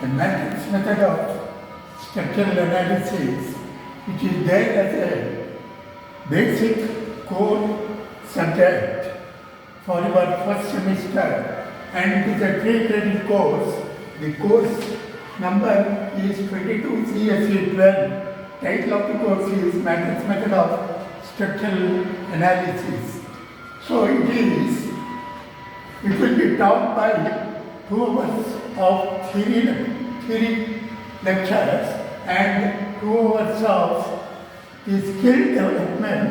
the matrix method of structural analysis, which is there as a basic core subject for your first semester, and it is a 3 credit course. The course number is 22 CSE 12. Title of the course is Matrix Method of Structural Analysis. So it will be taught by 2 hours of theory lectures and 2 hours of the skill development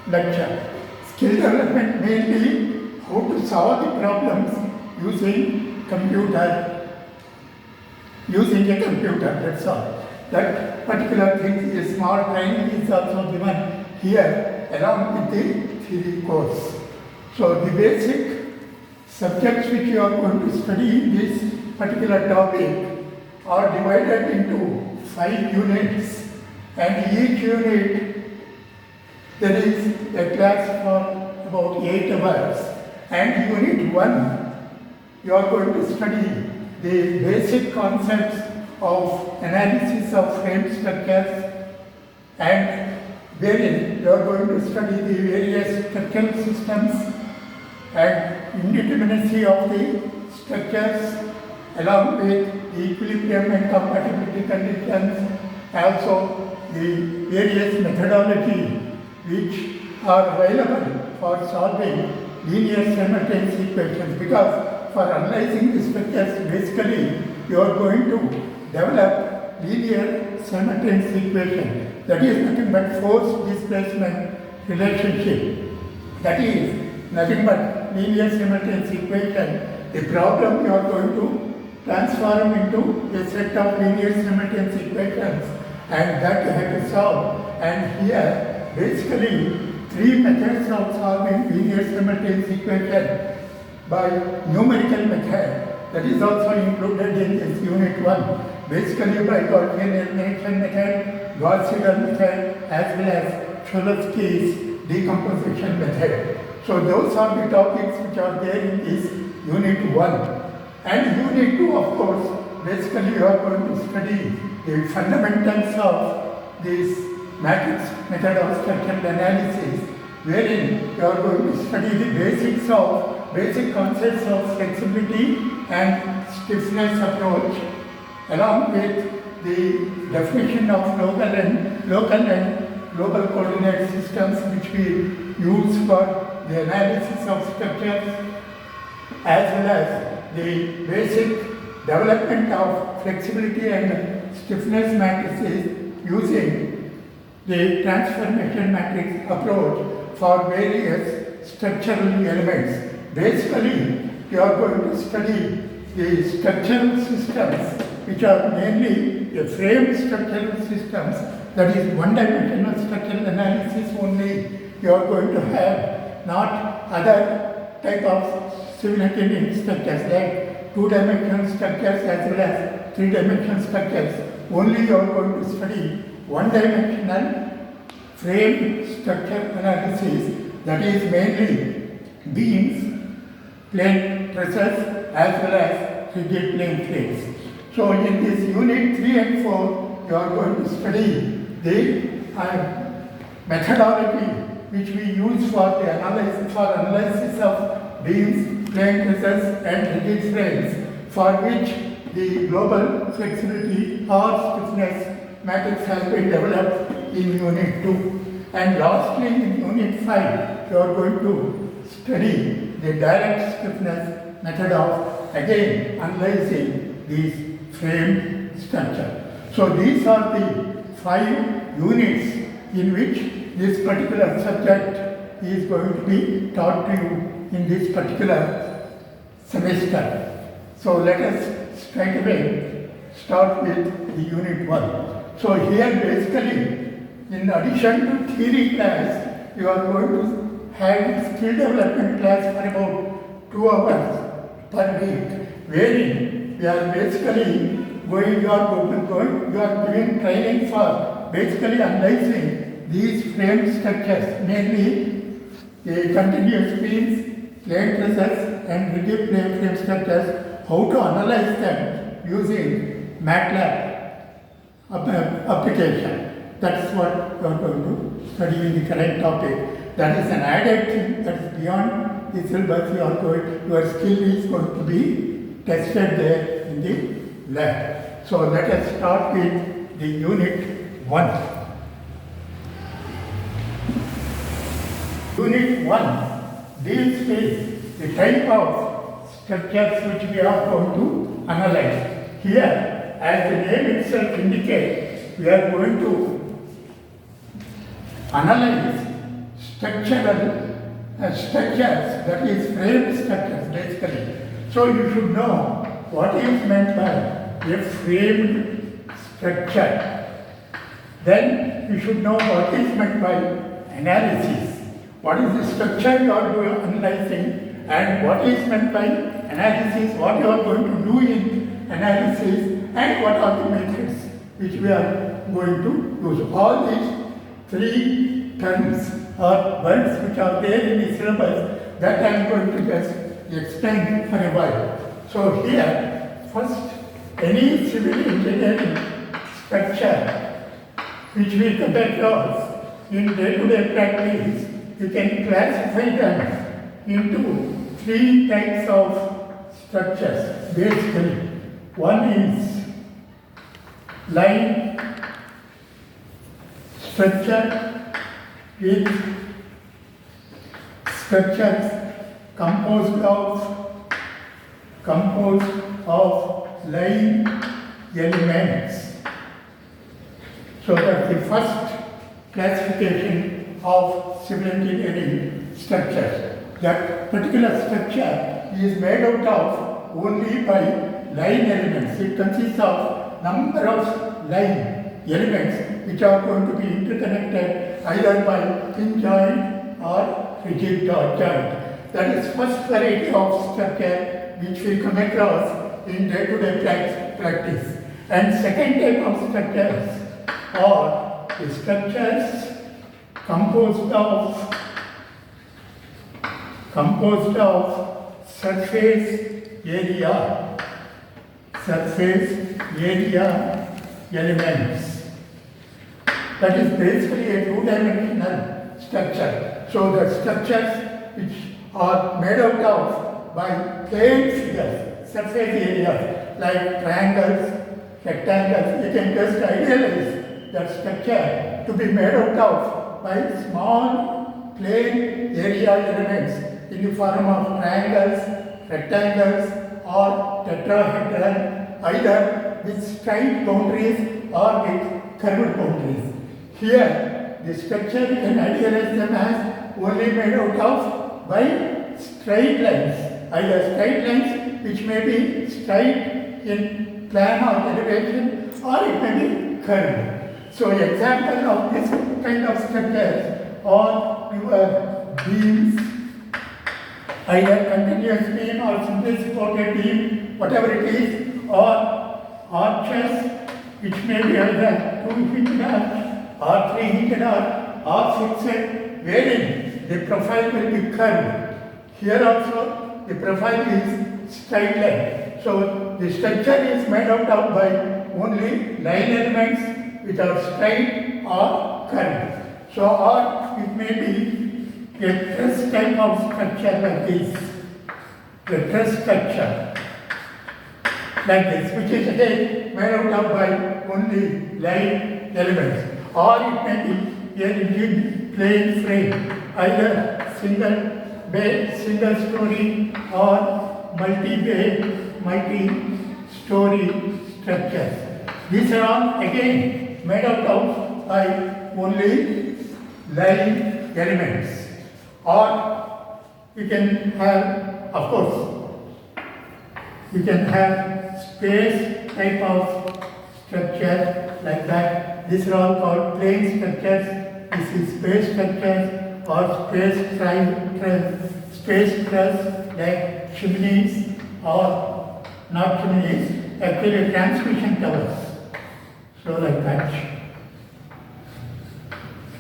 lecture. Skill development mainly how to solve the problems using a computer, that's all. That particular thing is small training is also given here along with the theory course. So the basic subjects which you are going to study in this particular topic are divided into 5 units, and each unit there is a class for about 8 hours, and unit 1 you are going to study the basic concepts of analysis of frame structures, and wherein you are going to study the various structural systems and indeterminacy of the structures along with the equilibrium and compatibility conditions, also the various methodology which are available for solving linear simultaneous equations, because for analyzing the structures basically you are going to develop linear simultaneous equation, that is nothing but force-displacement relationship. That is nothing but linear simultaneous equation. The problem you are going to transform into a set of linear simultaneous equations, and that you have to solve. And here basically 3 methods of solving linear simultaneous equation by numerical method, that is also included in this unit 1. Basically by Gaussian elimination method, Gauss-Seidel method, as well as Cholesky's decomposition method. So those are the topics which are there in this unit 1. And unit 2, of course, basically you are going to study the fundamentals of this matrix method of structural analysis, wherein you are going to study the basic concepts of flexibility and stiffness approach, along with the definition of local and global coordinate systems which we use for the analysis of structures, as well as the basic development of flexibility and stiffness matrices using the transformation matrix approach for various structural elements. Basically, you are going to study the structural systems which are mainly a frame structural systems, that is one-dimensional structural analysis only you are going to have, not other type of civil engineering structures like 2-dimensional structures as well as 3-dimensional structures. Only you are going to study one-dimensional frame structure analysis, that is mainly beams, plane trusses as well as rigid plane plates. So in this unit 3 and 4, you are going to study the methodology which we use for the analysis of beams, plane trusses and rigid frames, for which the global flexibility or stiffness matrix has been developed in unit 2. And lastly, in unit 5, you are going to study the direct stiffness method of again analyzing these frame structure. So these are the 5 units in which this particular subject is going to be taught to you in this particular semester. So let us straight away start with the unit 1. So here basically, in addition to theory class, you are going to have skill development class for about 2 hours per week, wherein we are basically you are giving training for basically analyzing these frame structures, mainly the continuous beams, plane trusses and rigid plane frame structures, how to analyze them using MATLAB application. That's what you are going to study in the current topic. That is an added thing that is beyond the syllabus. Your skill is going to be tested there in the lab. So let us start with the unit 1. Unit 1 deals with the type of structures which we are going to analyze. Here, as the name itself indicates, we are going to analyze structural structures, that is frame structures basically. So you should know what is meant by a framed structure. Then you should know what is meant by analysis. What is the structure you are analyzing and what is meant by analysis, what you are going to do in analysis, and what are the methods which we are going to use. All these three terms or words which are there in the syllabus that I am going to just explain for a while. So here, first, any civil engineering structure which we come across in day-to-day practice, you can classify them into three types of structures basically. One is line structure with structures composed of line elements. So that's the first classification of civil engineering structures. That particular structure is made out of only by line elements. It consists of number of line elements which are going to be interconnected either by thin joint or rigid joint. That is first variety of structure which we come across in day-to-day practice. And second type of structures are the structures composed of surface area elements. That is basically a two-dimensional structure. So the structures which are made out of by plane figures, surface areas like triangles, rectangles, you can just idealize that structure to be made out of by small plane area elements in the form of triangles, rectangles, or tetrahedron, either with straight boundaries or with curved boundaries. Here, the structure you can idealize them as only made out of by straight lines, either straight lines which may be straight in plan or elevation, or it may be curved. So, example of this kind of structures are your beams, either continuous beam or simply supported beam, whatever it is, or arches which may be either 2-hinged arch or 3-hinged arch or fixed, wherein the profile will be curved. Here also the profile is straight line. So the structure is made out of by only line elements which are straight or curved. So or it may be a truss type of structure like this, a truss structure like this, which is again made out of by only line elements. Or it may be a rigid plane frame, either single story or multi-story structures. These are all again made out of by only line elements. Or you can have, of course, you can have space type of structure like that. These are all called plane structures. This is space structures or space truss like chimneys or not chimneys, actually transmission towers. So like that.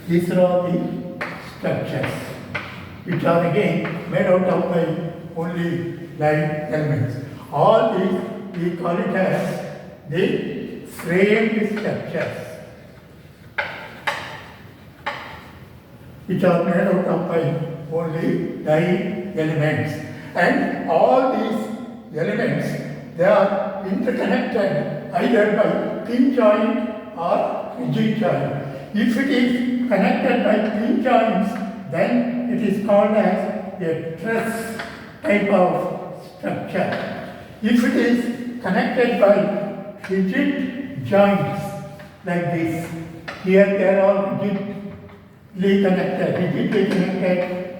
These are all the structures which are again made out of by only line elements. All these we call it as the framed structures, which are made out of by only 9 elements. And all these elements, they are interconnected either by pin joint or rigid joint. If it is connected by pin joints, then it is called as a truss type of structure. If it is connected by rigid joints like this, here they are all rigidly connected,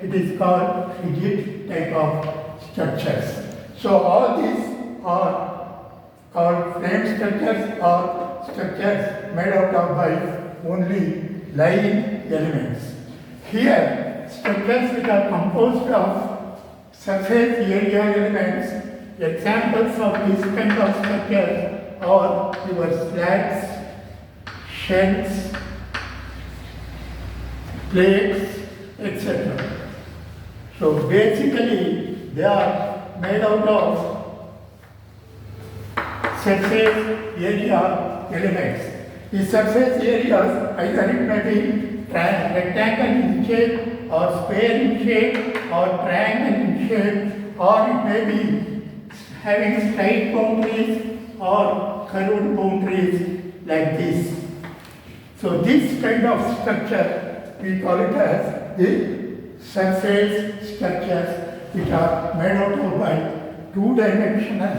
it is called rigid type of structures. So all these are called frame structures or structures made out of by only line elements. Here, structures which are composed of surface area elements, examples of this kind of structures are your slabs, shells, plates, etc. So basically, they are made out of surface area elements. The surface areas, either it may be rectangle in shape, or square in shape, or triangle in shape, or it may be having straight boundaries or curved boundaries like this. So this kind of structure, we call it as the surface structures, which are made out of by two-dimensional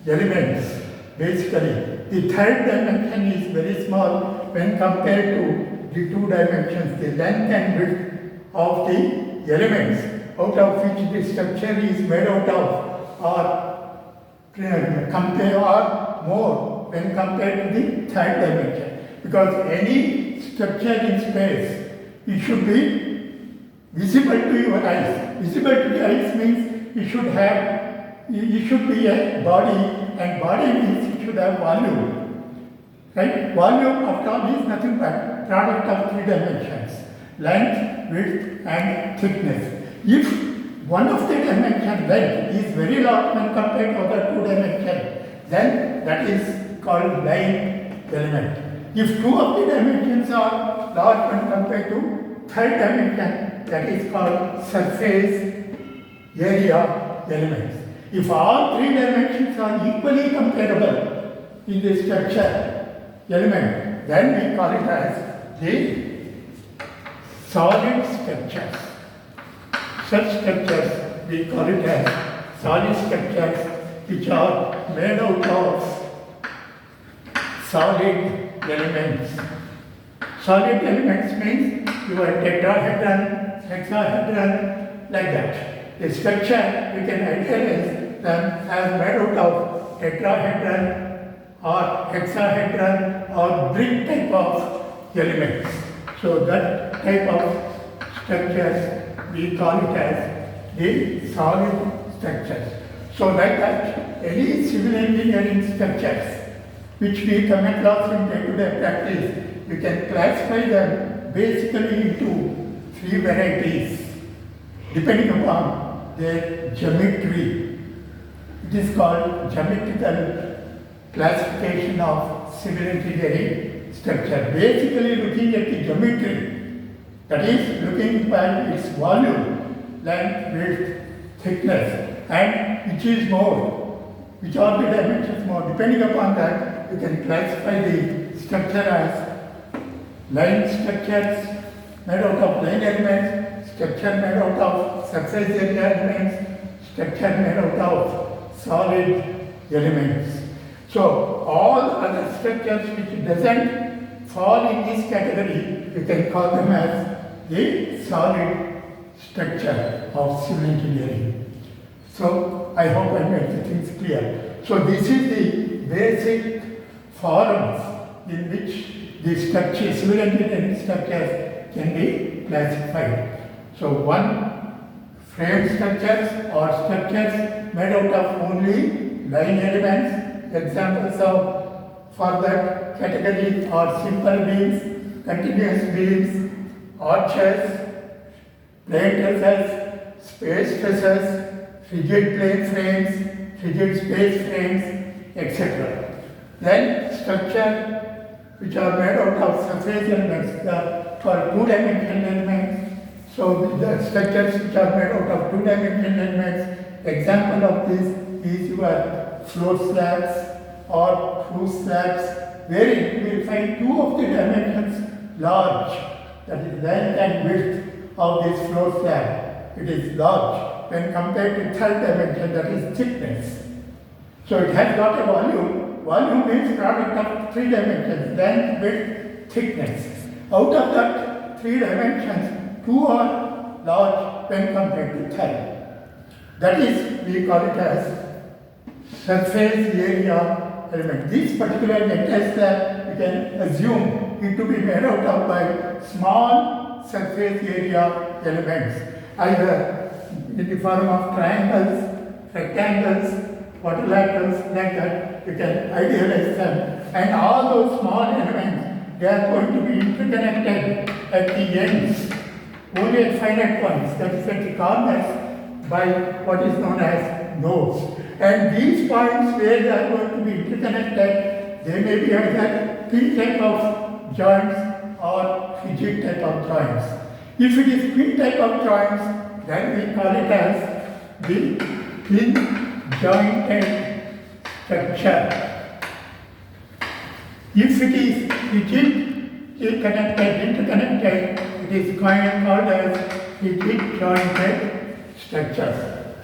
elements. Basically, the third dimension is very small when compared to the two dimensions, the length and width of the elements out of which the structure is made out of are more when compared to the third dimension. Because any structure in space, it should be visible to your eyes. Visible to the eyes means it should be a body, and body means it should have volume. Right? Volume after all is nothing but product of 3 dimensions: length, width, and thickness. If one of the dimension, length, is very large when compared to other 2 dimensions, then that is called line element. If 2 of the dimensions are large when compared to third dimension, that is called surface area elements. If all 3 dimensions are equally comparable in the structure element, then we call it as the solid structures. Such structures, we call it as solid structures, which are made out of solid elements. Solid elements means your tetrahedron, hexahedron, like that. The structure, we can idealize them as made out of tetrahedron or hexahedron or brick type of elements. So that type of structures, we call it as the solid structures. So like that, any civil engineering structures which we come across in day-to-day practice, we can classify them basically into 3 varieties depending upon their geometry. It is called geometrical classification of civil engineering structure. Basically looking at the geometry, that is looking at its volume, length, width, thickness, and which is more, which are the dimensions more. Depending upon that, you can classify the structure as line structures made out of line elements, structure made out of surface area elements, structure made out of solid elements. So all other structures which doesn't fall in this category, you can call them as the solid structure of civil engineering. So I hope I made the things clear. So this is the basic forms in which the structure, civil engineering structures can be classified. So 1, frame structures or structures made out of only line elements. Examples of for that category are simple beams, continuous beams, arches, plane trusses, space trusses, rigid plane frames, rigid space frames, etc. Then structure which are made out of surface elements, for two-dimensional elements. So the structures which are made out of two-dimensional elements, example of this is your floor slabs or roof slabs, wherein you will find two of the dimensions large, that is length and width of this floor slab. It is large when compared to third dimension, that is thickness. So it has got a volume. Volume means product of three dimensions, length, width, thickness. Out of that three dimensions, two are large when compared to third. That is, we call it as surface area element. This particular entire slab, we can assume it to be made out of by small surface area elements, either in the form of triangles, rectangles, quadrilaterals, like that. You can idealize them. And all those small elements, they are going to be interconnected at the ends, only at finite points, that is at the corners, by what is known as nodes. And these points where they are going to be interconnected, they may be either pin type of joints or rigid type of joints. If it is pin type of joints, then we call it as the pin jointed structure. If it is rigid, interconnected, it is called as rigid jointed structures.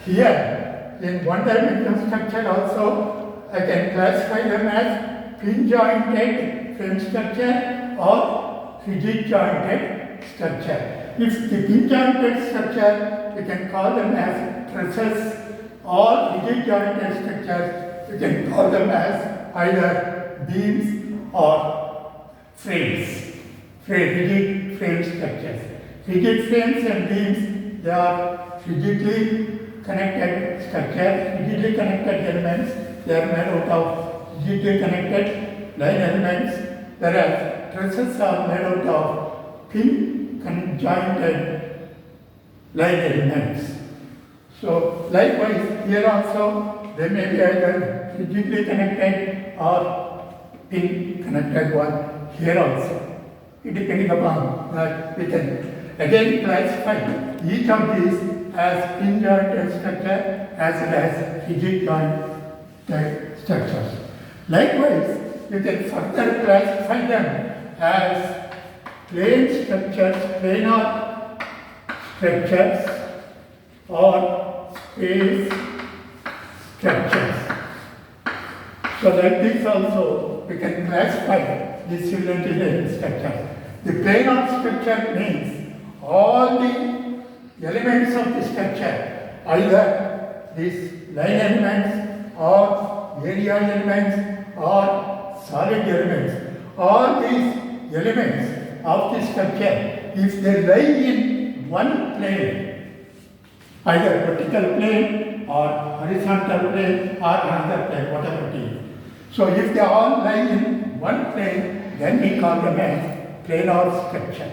Here, in one-dimensional structure also, I can classify them as pin jointed frame structure or rigid jointed structure. If the pin jointed structure, we can call them as trusses, or rigid jointed structures, we can call them as either beams or frames, rigid frame structures. Rigid frames and beams, they are rigidly connected structures, rigidly connected elements. They are made out of rigidly connected line elements, whereas trusses are made out of pin jointed line elements. So likewise, here also they may be either rigidly connected or pin connected one here also. Depending upon that, we can again classify each of these as pin jointed structure as well as rigid jointed structures. Likewise, you can further classify them as plane structures, planar structures, or space structures. So like this also, we can classify the civil engineering structure. The planar structure means all the elements of the structure, either these line elements or area elements or solid elements, all these elements of the structure, if they lie in one plane, either vertical plane or horizontal plane or another plane, whatever it is. So if they all lie in one plane, then we call them as planar structure.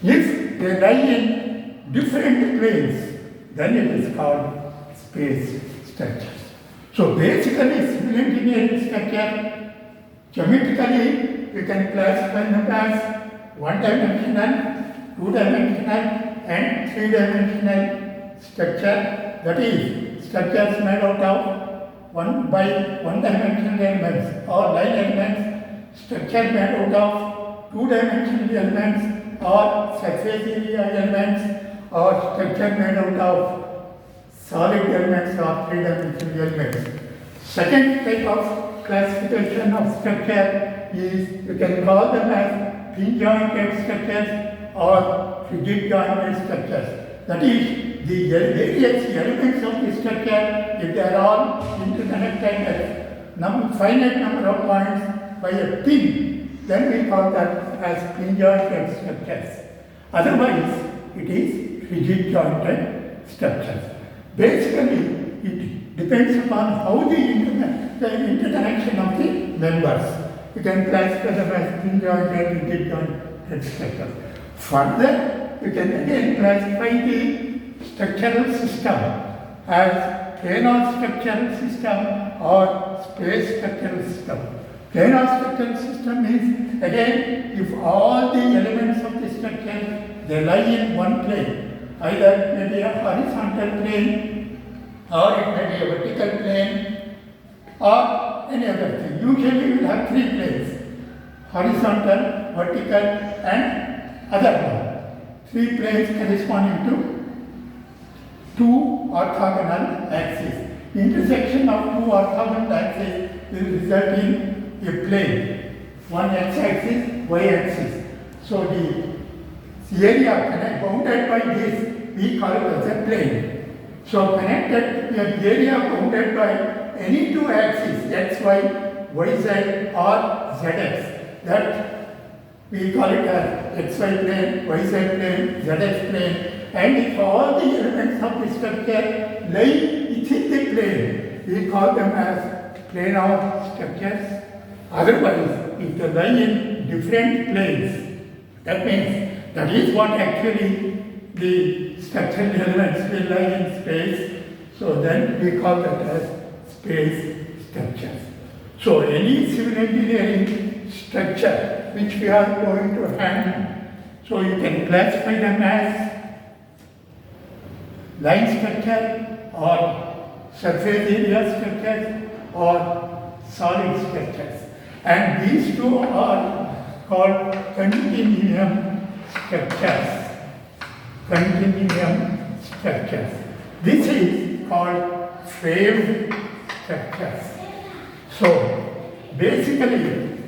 If they lie in different planes, then it is called space structures. So basically, civil engineering structure, geometrically, we can classify them as one-dimensional, two-dimensional, and three-dimensional structure. That is, structures made out of one-dimensional elements or line elements, structure made out of two-dimensional elements or surface area elements, or structure made out of solid elements or three-dimensional elements. Second type of classification of structure is, you can call them as pin jointed structures or rigid jointed structures. That is, the various elements of the structure, if they are all interconnected at finite number of points by a pin, then we call that as pin jointed structures. Otherwise, it is rigid jointed structures. Basically, it depends upon how the interconnection of the members. You can classify them as pin jointed, rigid jointed structures. Further, you can again classify the structural system as planar structural system or space structural system. Planar structural system is, again, if all the elements of the structure, they lie in one plane, either maybe a horizontal plane, or it may be a vertical plane, or any other thing. Usually we will have three planes: horizontal, vertical, and other one. Three planes corresponding to two orthogonal axes. Intersection of two orthogonal axes will result in a plane, one x-axis, y-axis. So the area bounded by this, we call it as a plane. So connected, the area bounded by any two axes, x, y, y, z, or zx, that we call it as xy plane, yz plane, zx plane. And if all the elements of the structure lie within the plane, we call them as planar structures. Otherwise, if they lie in different planes, that means that is what actually the structural elements will lie in space. So then we call that as space structures. So any civil engineering structure which we are going to handle, so you can classify them as line structure or surface area structures or solid structures. And these two are called continuum structures. Continuum structures. This is called frame structures. So basically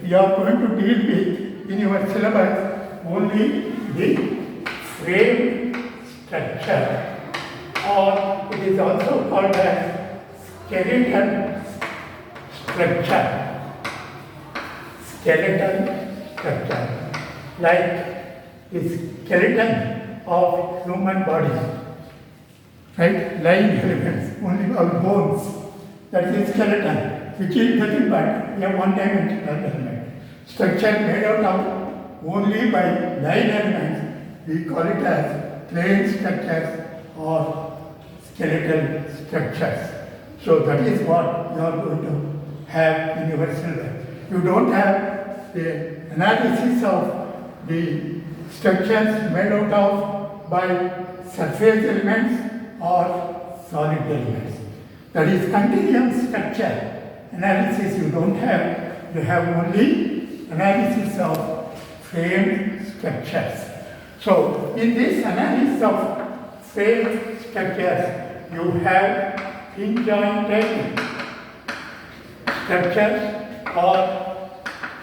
you are going to deal with in your syllabus only the frame structure, or it is also called as skeletal structure. Skeletal structure, like the skeleton of human body, right? Lying elements, only our bones. That is skeleton, which is nothing but a one-dimensional element. Structure made out of only by line elements, we call it as plane structures or skeletal structures. So that is what you are going to have in your syllabus. You don't have the analysis of the structures made out of by surface elements or solid elements. That is continuum structure analysis you don't have. You have only analysis of frame structures. So in this analysis of frame structures, you have hinge-jointed structures or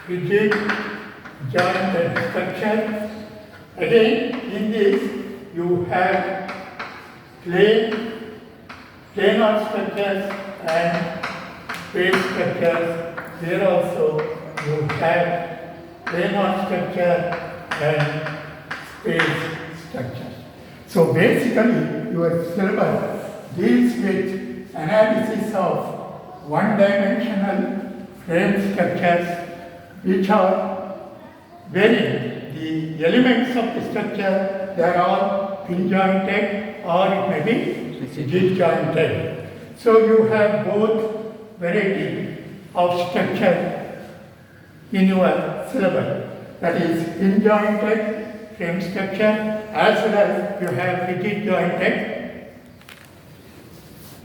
rigid jointed structure. Again, in this you have planar structures and space structures. Here also you have planar structure and space structure. So basically your syllabus deals with analysis of one-dimensional frame structures which are wherein the elements of the structure, they are all pin-jointed or it may be disjointed. So you have both variety of structure in your syllabus. That is pin-jointed frame structure as well as you have rigid jointed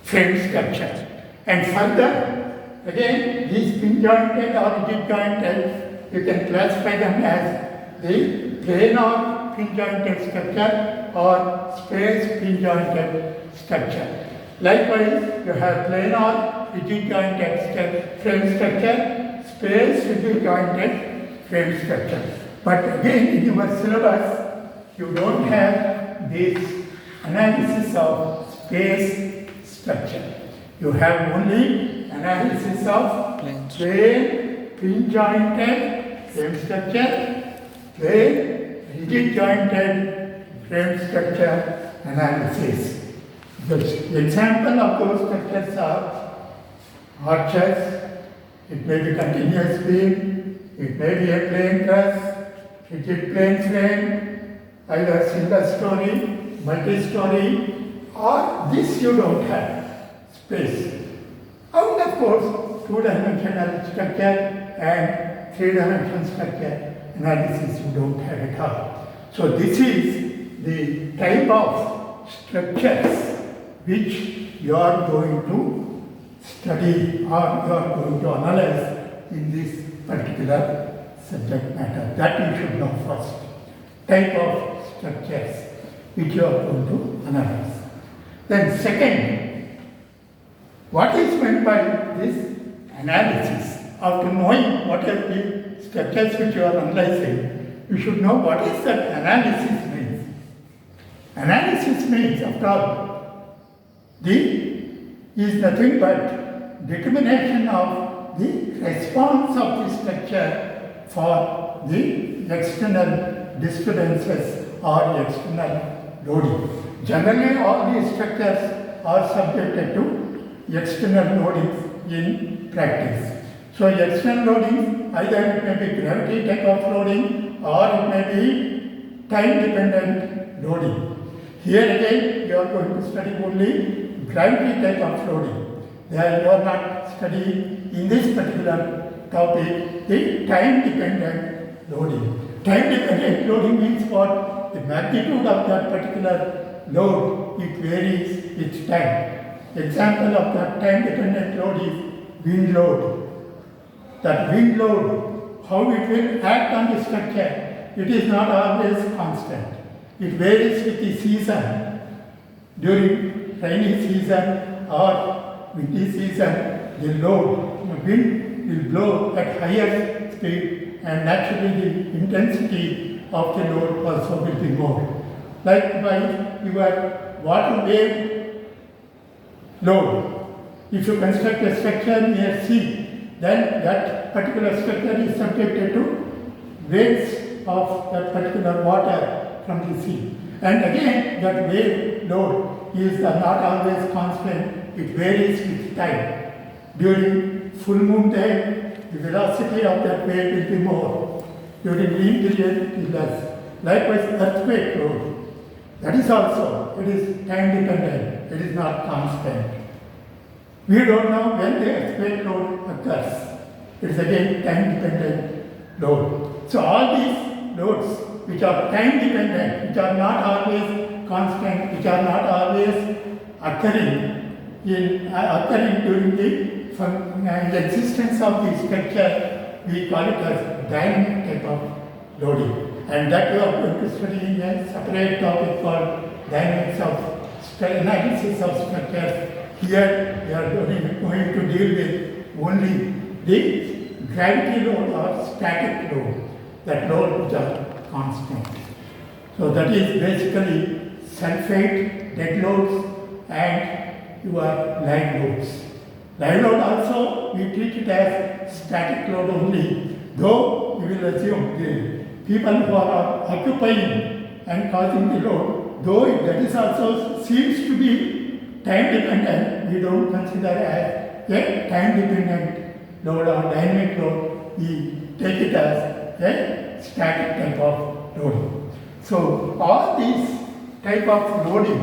frame structure. And further, again, these pin-jointed or rigid jointed, you can classify them as the planar pin-jointed structure or space pin-jointed structure. Likewise, you have planar rigid jointed frame structure, space rigid jointed frame structure. But again, in your syllabus, you don't have this analysis of space structure. You have only analysis of plane pin-jointed frame structure, plane rigid jointed frame structure analysis. The example of those structures are arches, it may be continuous beam, it may be a plane truss, rigid plane frame, either single story, multi-story, or this you don't have. space. And of course, two-dimensional structure and three-dimensional structure analysis you don't have at all. So this is the type of structures which you are going to study or you are going to analyze in this particular subject matter. That you should know first. Type of structures which you are going to analyze. Then second, what is meant by this analysis? After knowing what are the structures which you are analyzing, you should know what is that analysis means. Analysis means, after all, is nothing but determination of the response of the structure for the external disturbances or external loading. Generally, all these structures are subjected to external loadings in practice. So, external loading, either it may be gravity type of loading or it may be time-dependent loading. Here again, you are going to study only gravity type of loading. There you are not studying in this particular topic the time-dependent loading. Time-dependent loading means what? The magnitude of that particular load, it varies with time. Example of that time-dependent load is wind load. That wind load, how it will act on the structure, it is not always constant. It varies with the season. During rainy season or windy season, the load, the wind will blow at higher speed and naturally the intensity of the load also will be more. Likewise, your water wave load. If you construct a structure near sea, then that particular structure is subjected to waves of that particular water from the sea. And again, that wave load is not always constant, it varies with time. During full moon time, the velocity of that wave will be more. During lean period, it is less. Likewise, earthquake load. That is also, it is time dependent, it is not constant. We don't know when the earthquake load occurs. It is again time-dependent load. So all these loads which are time-dependent, which are not always constant, which are not always occurring during the existence of the structure, we call it as dynamic type of loading. And that we are going to study in a separate topic called dynamics of analysis of structures. Here we are going to deal with only the gravity load or static load, that load which are constant. So that is basically sulfate, dead loads and your live loads. Live load also we treat it as static load only, though we will assume the people who are occupying and causing the load, though that is also seems to be time dependent, we don't consider as a time dependent load or dynamic load, we take it as a static type of loading. So all these type of loading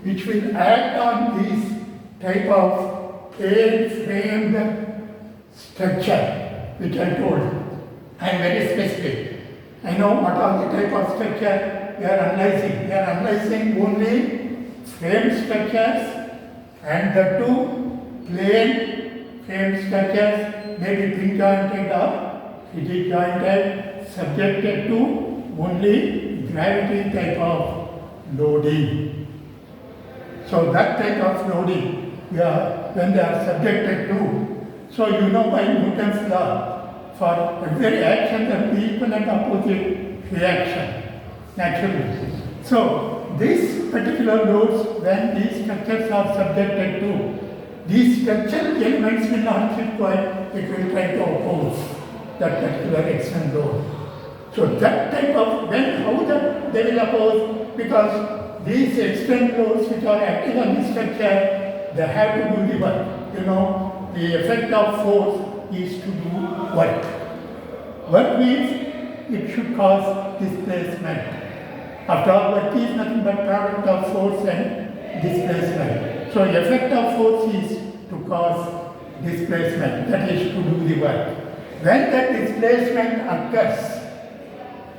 which will act on this type of air-framed structure which I told, I am very specific. I know what are the type of structure we are analyzing. We are analyzing only frame structures and the two plane frame structures may be pin jointed or rigid jointed, subjected to only gravity type of loading. So that type of loading, when they are subjected to, so you know by Newton's law, for every action there will be equal and opposite reaction, naturally. So these particular loads, when these structures are subjected to, these structural elements will not keep quiet, it will try to oppose that particular external load. So that type of, how they will oppose, because these external loads which are acting on the structure, they have to do the work. You know, the effect of force is to do work. Work means it should cause displacement. After all, work is nothing but product of force and displacement. So the effect of force is cause displacement, that is to do the work. When that displacement occurs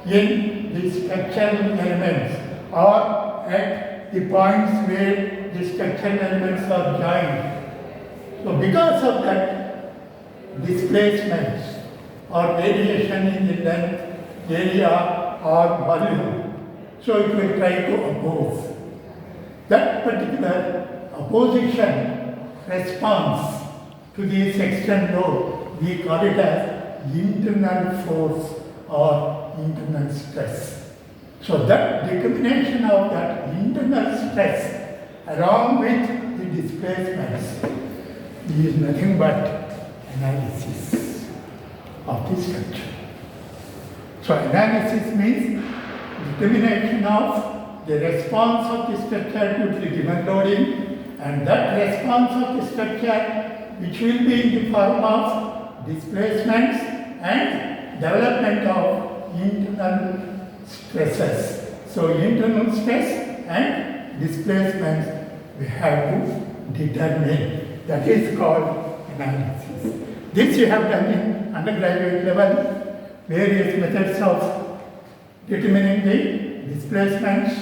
in the structural elements or at the points where the structural elements are joined, so because of that displacements or variation in the length, area or volume, so it will try to oppose. That particular opposition response to this external load, we call it as internal force or internal stress. So that determination of that internal stress along with the displacements is nothing but analysis of the structure. So analysis means determination of the response of the structure to the given loading, and that response of the structure which will be in the form of displacements and development of internal stresses. So internal stress and displacements we have to determine. That is called analysis. This you have done in undergraduate level, various methods of determining the displacements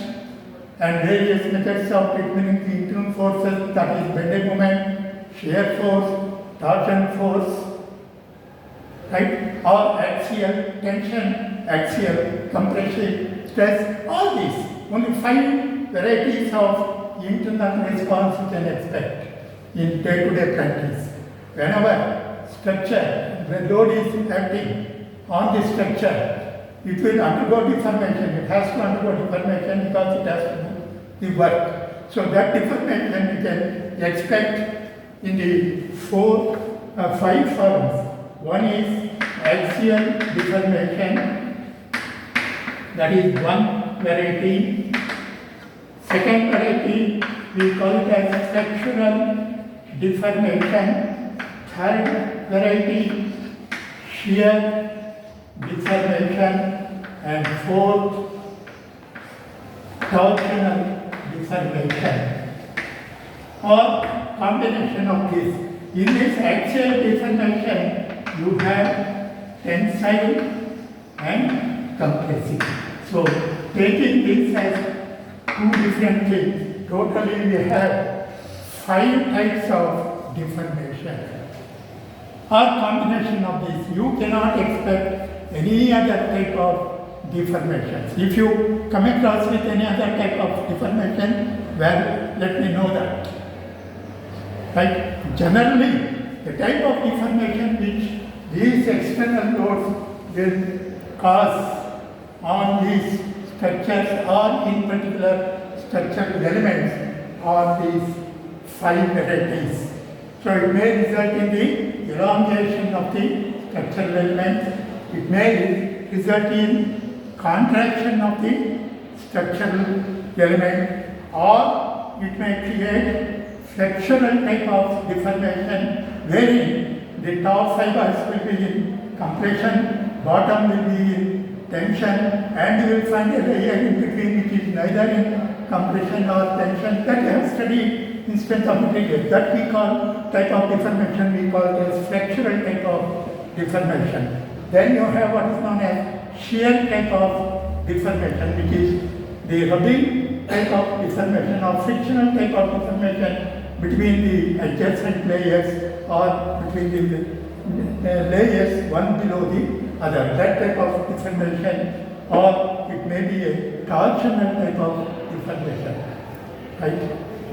and various methods of determining the internal forces, that is bending moment, shear force, torsion force, right? Or axial tension, axial compression, stress, all these. Only 5 varieties of internal response you can expect in day-to-day practice. Whenever structure, the load is acting on the structure, it will undergo deformation. It has to undergo deformation because it has to do the work. So that deformation you can expect in the 5 forms. One is axial deformation, that is one variety. Second variety, we call it as flexural deformation. Third variety, shear deformation. And fourth, torsional deformation, or combination of this. In this axial deformation, you have tensile and compressive. So, taking this as 2 different things, totally we have 5 types of deformation. Or combination of this. You cannot expect any other type of deformations. If you come across with any other type of deformation, well, let me know that. Right? Generally, the type of deformation which these external loads will cause on these structures or in particular structural elements are these 5 varieties. So it may result in the elongation of the structural elements. It may result in contraction of the structural element, or it may create flexural type of deformation wherein the top fibers will be in compression, bottom will be in tension, and you will find a layer in between which is neither in compression or tension. That we have studied in strength of materials. That we call type of deformation, we call it as flexural type of deformation. Then you have what is known as shear type of deformation, which is the rubbing type of deformation or frictional type of deformation between the adjacent layers or between the layers one below the other. That type of deformation, or it may be a torsional type of deformation, right?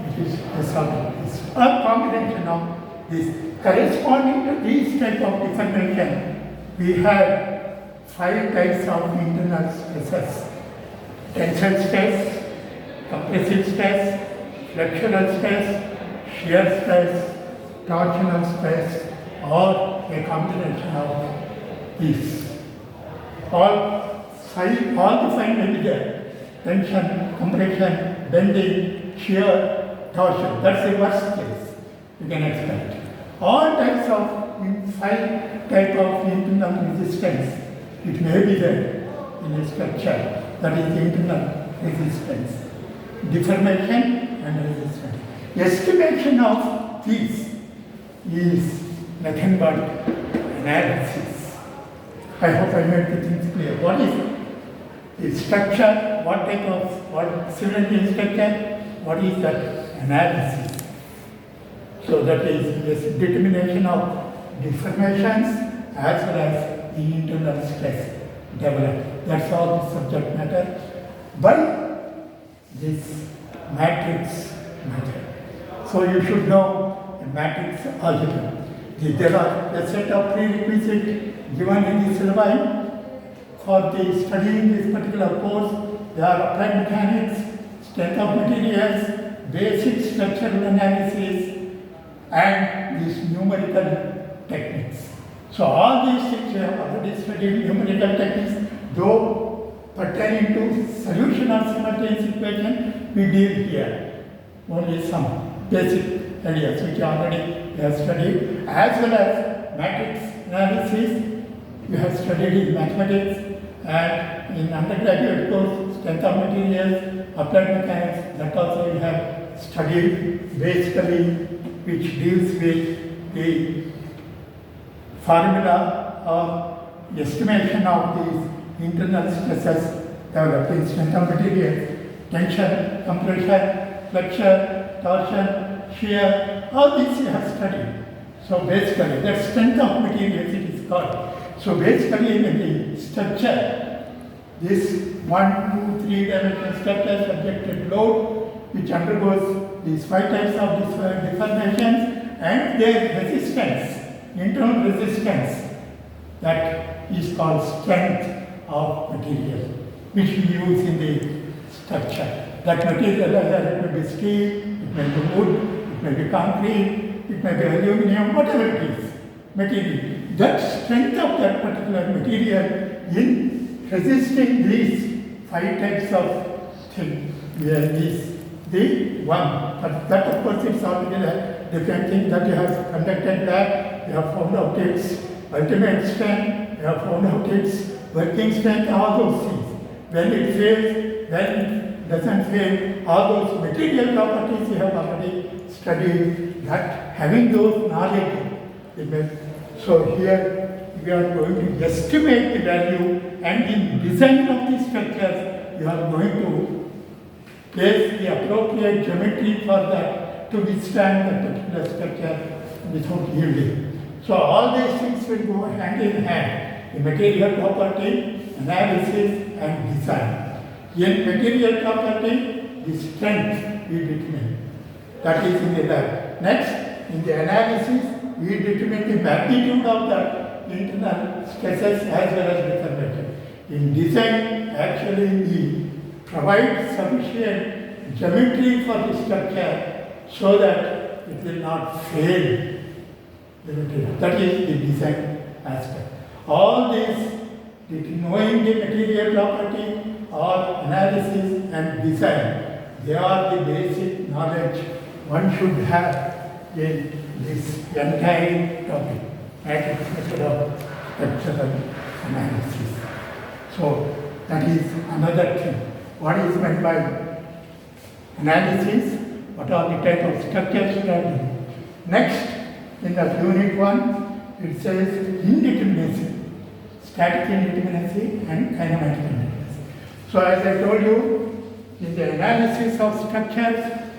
Which is a sort of this. A combination of this. Corresponding to these type of deformation, we have 5 types of internal stresses: tensile stress, compressive stress, flexural stress, shear stress, torsional stress, or a combination of these. All the 5 may be there: tension, compression, bending, shear, torsion. That's the worst case you can expect. All types of 5 type of internal resistance, it may be there in a structure. That is the internal resistance, deformation and resistance. Estimation of these is nothing but analysis. I hope I made the things clear. What is the structure? What type of civil engineering structure? What is that analysis? So that is this determination of deformations as well as the internal stress developed. That's all the subject matter by this matrix method. So you should know a matrix algebra. There are a set of prerequisites given in the syllabi for the studying this particular course. They are applied mechanics, strength of materials, basic structural analysis, and these numerical techniques. So all these things we have already studied. Numerical techniques, though pertaining to solution of simultaneous equation, we deal here. Only some basic areas which already we have studied, as well as matrix analysis. We have studied in mathematics and in undergraduate course, strength of materials, applied mechanics. That also we have studied basically, which deals with the formula or estimation of these internal stresses developed in strength of materials, tension, compression, flexure, torsion, shear, all these we have studied. So basically, that strength of materials it is called. So basically, in the structure, this 1, 2, 3 dimensional structure subjected load, which undergoes these 5 types of deformations and their resistance, internal resistance, that is called strength of material, which we use in the structure. That material, either it may be steel, it may be wood, it may be concrete, it may be aluminum, whatever it is, material. That strength of that particular material in resisting these 5 types of things, is the one. But that of course is altogether different thing that you have conducted that, you have found out its ultimate strength, you have found out its working strength, all those things. When it fails, when it doesn't fail, all those material properties you have already studied, that having those knowledge, so here we are going to estimate the value, and in design of the structures, you are going to place the appropriate geometry for that to withstand that particular structure without yielding. So all these things will go hand in hand, the material property, analysis and design. In material property, the strength we determine. That is in the lab. Next, in the analysis, we determine the magnitude of the internal stresses as well as deformation. In design, actually we provide sufficient geometry for the structure so that it will not fail the material. That is the design aspect. All this, knowing the material property or analysis and design, they are the basic knowledge one should have in this entire topic, matrix method of structural analysis. So that is another thing. What is meant by analysis? What are the type of structures studied? Next, in the unit 1, it says indeterminacy, static indeterminacy and kinematic indeterminacy. So as I told you, in the analysis of structures,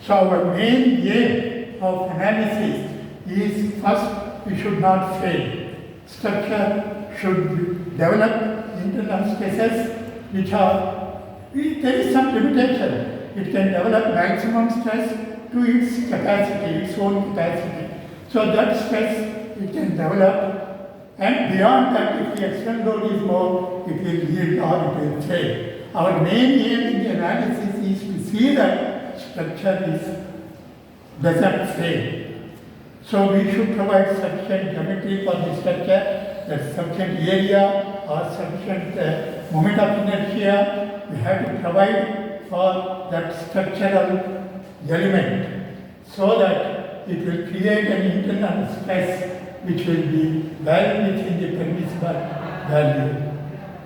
so our main aim of analysis is first, we should not fail. Structure should develop internal stresses which are, there is some limitation. It can develop maximum stress to its capacity, its own capacity. So that stress it can develop, and beyond that, if the external load is more, it will yield or it will fail. Our main aim in the analysis is to see that structure doesn't fail. So we should provide sufficient geometry for the structure, that sufficient area or sufficient moment of inertia. We have to provide for that structural element so that it will create an internal stress which will be well within the permissible value.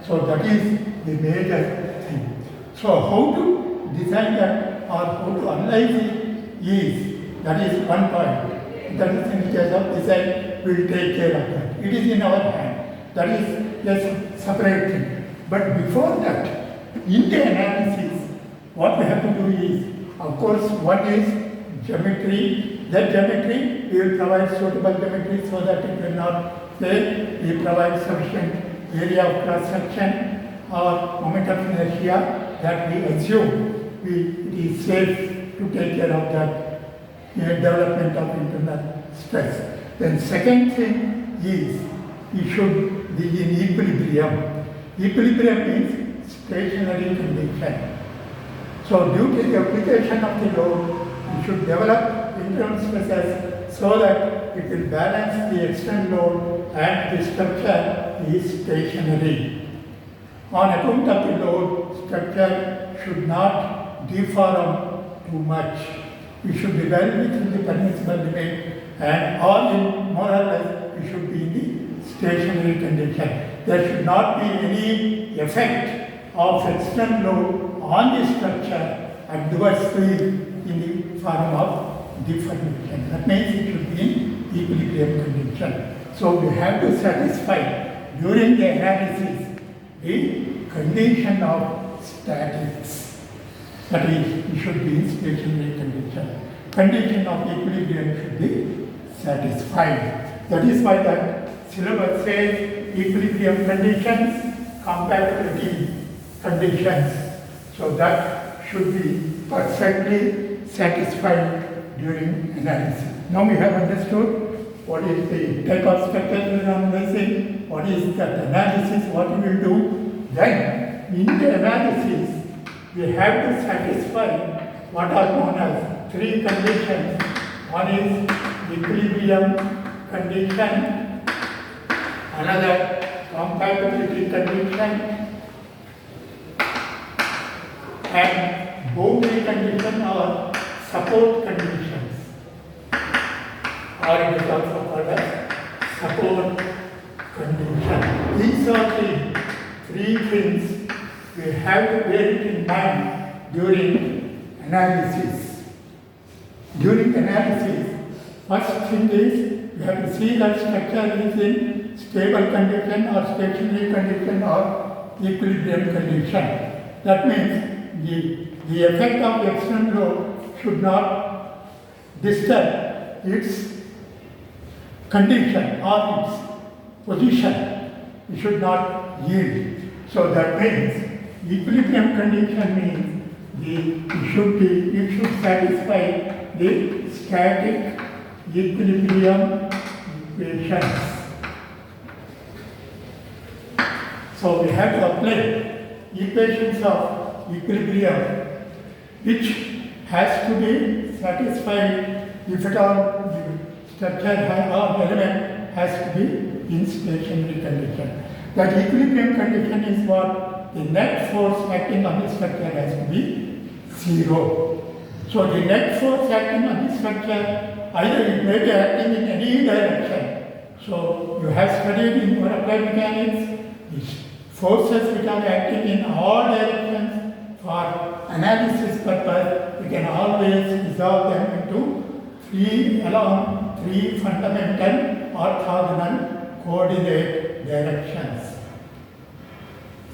So that is the major thing. So how to design that or how to analyze it is, that is one point. that is in the case of design, we will take care of that. It is in our hand. That is a separate thing. But before that, in the analysis, what we have to do is, of course, what is geometry. That geometry, we will provide suitable geometry so that it will not fail. We provide sufficient area of cross section or moment of inertia that we assume it is safe to take care of that development of internal stress. Then second thing is, it should be in equilibrium. Equilibrium means stationary condition. So due to the application of the load, we should develop internal stresses so that it will balance the external load and the structure is stationary. On account of the load, structure should not deform too much. We should be well within the permissible limit, and all in more or less we should be in the stationary condition. There should not be any effect of external load on the structure adversely in the form of deformation. That means it should be in equilibrium condition. So we have to satisfy during the analysis the condition of statics. That is, it should be in stationary condition. Condition of equilibrium should be satisfied. That is why the syllabus says equilibrium conditions, compatibility conditions. So that should be perfectly satisfied during analysis. Now we have understood what is the type of structure we are analyzing, what is that analysis, what we will do. Then in the analysis, we have to satisfy what are known as three conditions. One is equilibrium condition, another compatibility condition, and boundary condition or support conditions, or it is also called as support condition. These are the three things we have to bear it in mind during analysis. During analysis, first thing is we have to see that structure is in stable condition or stationary condition or equilibrium condition. That means the effect of the external load should not disturb its condition or its position. It should not yield. So that means equilibrium condition means it should satisfy the static equilibrium equations. So we have to apply equations of equilibrium which has to be satisfied if at all the structure or element has to be in stationary condition. That equilibrium condition is what? The net force acting on the structure has to be zero. So the net force acting on the structure, either it may be acting in any direction. So you have studied in your applied mechanics, the forces which are acting in all directions. For analysis purpose, we can always resolve them into three fundamental orthogonal coordinate directions.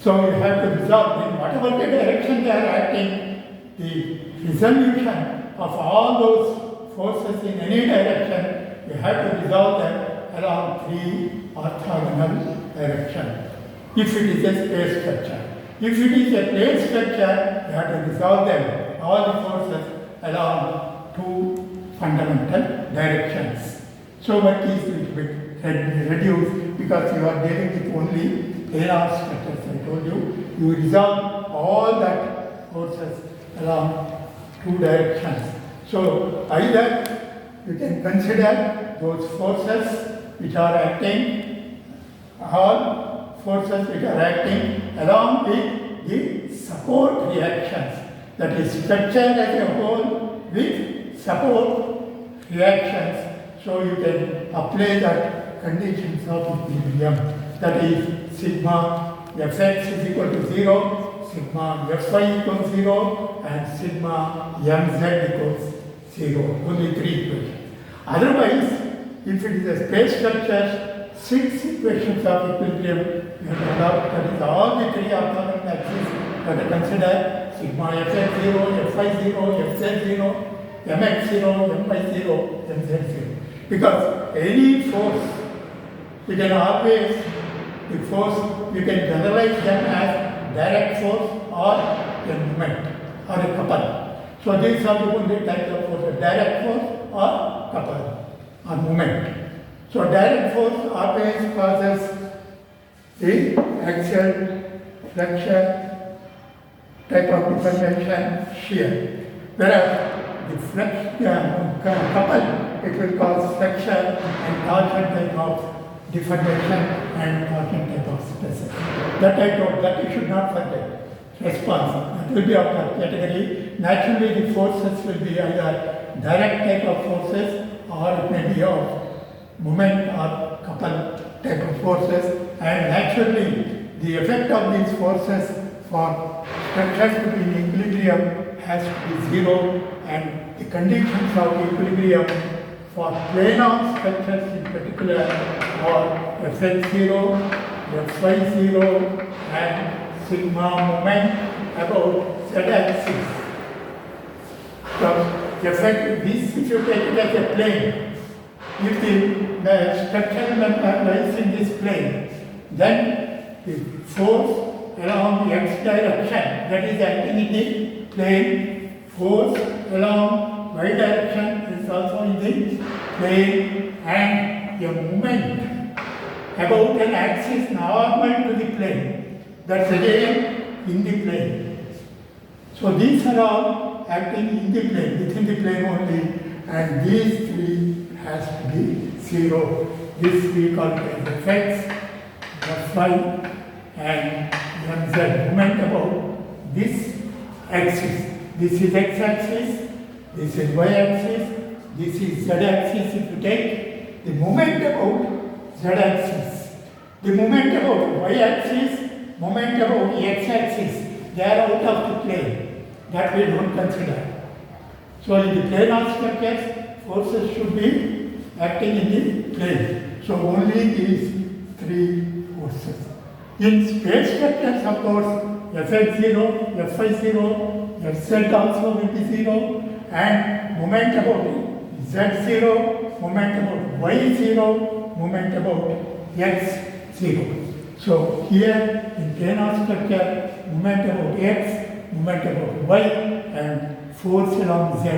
So you have to resolve in whatever the direction they are acting, the resolution of all those forces in any direction, you have to resolve them along three orthogonal directions. If it is a space structure. If it is a plane structure, you have to resolve them, all the forces along two fundamental directions. So work is a little bit reduced because you are dealing with only planar structures. I told you, you resolve all that forces along two directions. So either you can consider those forces which are acting, all forces which are acting along with the support reactions. That is structure as a whole with support reactions. So you can apply that conditions of equilibrium. That is sigma fx is equal to 0, sigma fy equals 0, and sigma mz equals 0. Only three equations. Otherwise, if it is a space structure, 6 equations of equilibrium you have to adopt. That is all the 3 orthogonal axes you have to consider: sigma fx0, fy0, fz0, mx0, my0, mz0. Because any force, you can always, the force, you can generalize them as direct force or a moment or a couple. So these are the only types of forces: direct force or couple or moment. So direct force always causes the axial flexion type of deformation shear, whereas the couple, it will cause flexion and torsion type of deformation and torsion type of stresses. That I told, that you should not forget. Response, that will be of that category. Naturally, the forces will be either direct type of forces or it may be of moment or couple type of forces, and naturally the effect of these forces for structures to be in equilibrium has to be zero, and the conditions of equilibrium for planar structures in particular are Fx0, Fy0 and sigma moment about z-axis. So effect this, if you take it as a plane, if the structural member lies in this plane, then the force along the x direction, that is acting in the plane, force along y direction is also in the plane, and a moment about an axis normal to the plane, that's again in the plane. So these are all acting in the plane, within the plane only, and these 3 has to be zero. This we call as Fx, Fy and Mz, moment about this axis. This is x-axis, this is y-axis, this is z-axis. If you take the moment about z-axis, the moment about y-axis, moment about x-axis, they are out of the plane. That we don't consider. So in the planar structures, forces should be acting in the plane. So only these 3 forces. In space structures, of course, Fx0, Fy0, Fz also will be 0, and moment about Z0, moment about Y0, moment about X0. So here in planar structure, moment about X, moment about Y, and force along Z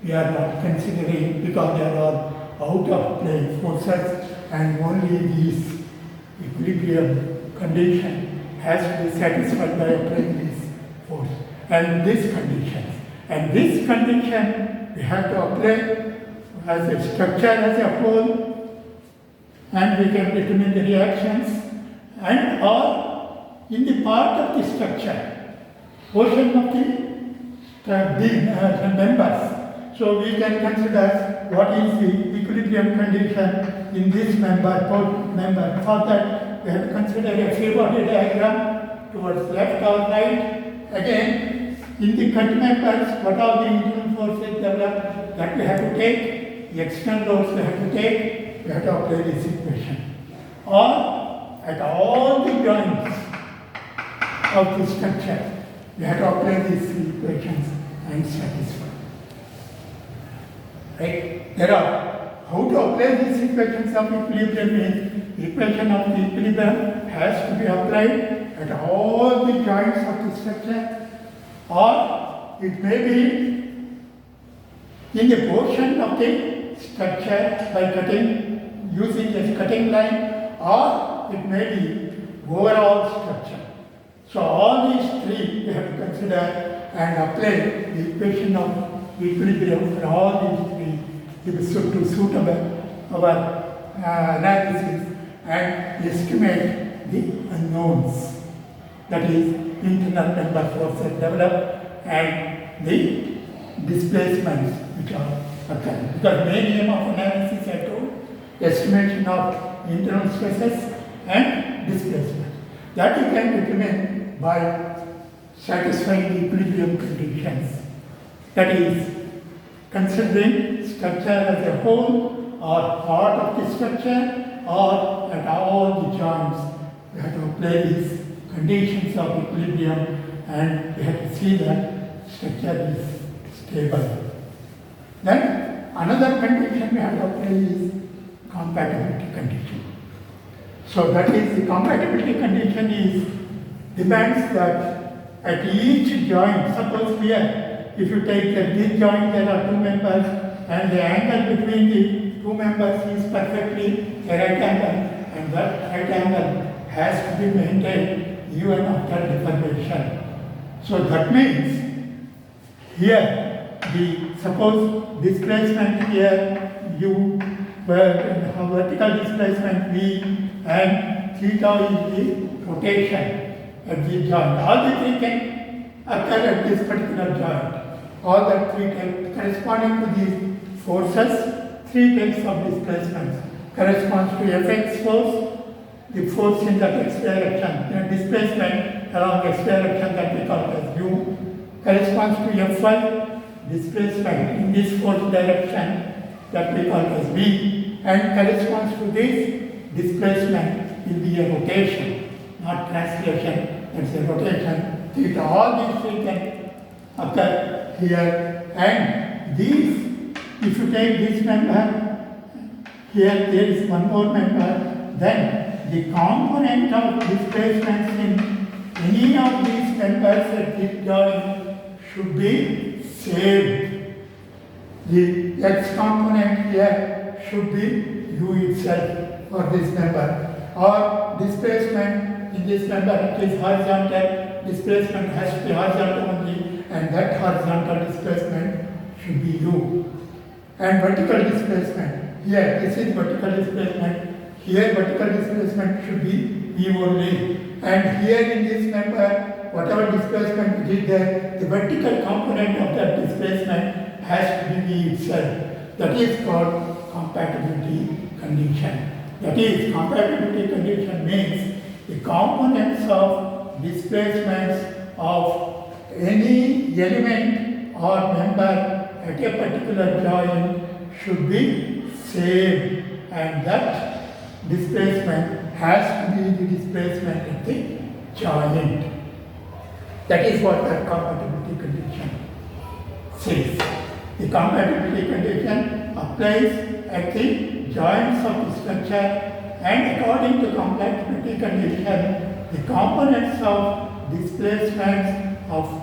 we are not considering because they are all out of plane forces, and only these equilibrium condition has to be satisfied by applying this force and this condition. And this condition we have to apply as a structure as a whole, and we can determine the reactions and or in the part of the structure, portion of the members. So we can consider what is the equilibrium condition in this member, both member. For that, we have to consider a free body diagram towards left or right. Again, in the cut members, what are the internal forces developed that we have to take, the external loads we have to take, we have to apply this equation. Or at all the joints of the structure, we have to apply these equations and satisfy. Right? There are, how to apply these equations of equilibrium is, the equation of the equilibrium has to be applied at all the joints of the structure, or it may be in the portion of the structure by cutting, using a cutting line, or it may be overall structure. So all these 3 we have to consider and apply the equation of equilibrium for all these 3 to suit our analysis and estimate the unknowns, that is internal member forces developed and the displacements which are occurring. Because main aim of analysis I told, estimation of internal stresses and displacement. That you can determine by satisfying the equilibrium conditions. That is, considering structure as a whole or part of the structure or at all the joints. We have to apply these conditions of equilibrium and we have to see that structure is stable. Then another condition we have to apply is compatibility condition. So that is, the compatibility condition is demands that at each joint, suppose here, if you take this joint, there are two members and the angle between the two members is perfectly a right angle, and that right angle has to be maintained even after deformation. So that means here, suppose displacement here, u have vertical displacement v and theta is the rotation at the joint. All the three can occur at this particular joint. All the three corresponding to these forces, three types of displacements corresponds to Fx force, the force in the x direction, displacement along x direction that we call as u, corresponds to Fy, displacement in this force direction that we call as v, and corresponds to this displacement will be a rotation, not translation, it's a rotation, theta. All these three can occur here, and these, if you take this member, here there is one more member, then the component of displacements in any of these members at this joint should be same. The x component here should be u itself for this member, or displacement in this member, it is horizontal, displacement has to be horizontal only, and that horizontal displacement should be u. And vertical displacement, here this is vertical displacement, here vertical displacement should be v only, and here in this member, whatever displacement it is there, the vertical component of that displacement has to be v itself. That is called compatibility condition. That is, compatibility condition means the components of displacements of any element or member at a particular joint should be same, and that displacement has to be the displacement at the joint. That is what the compatibility condition says. The compatibility condition applies at the joints of the structure, and according to compatibility condition, the components of displacements of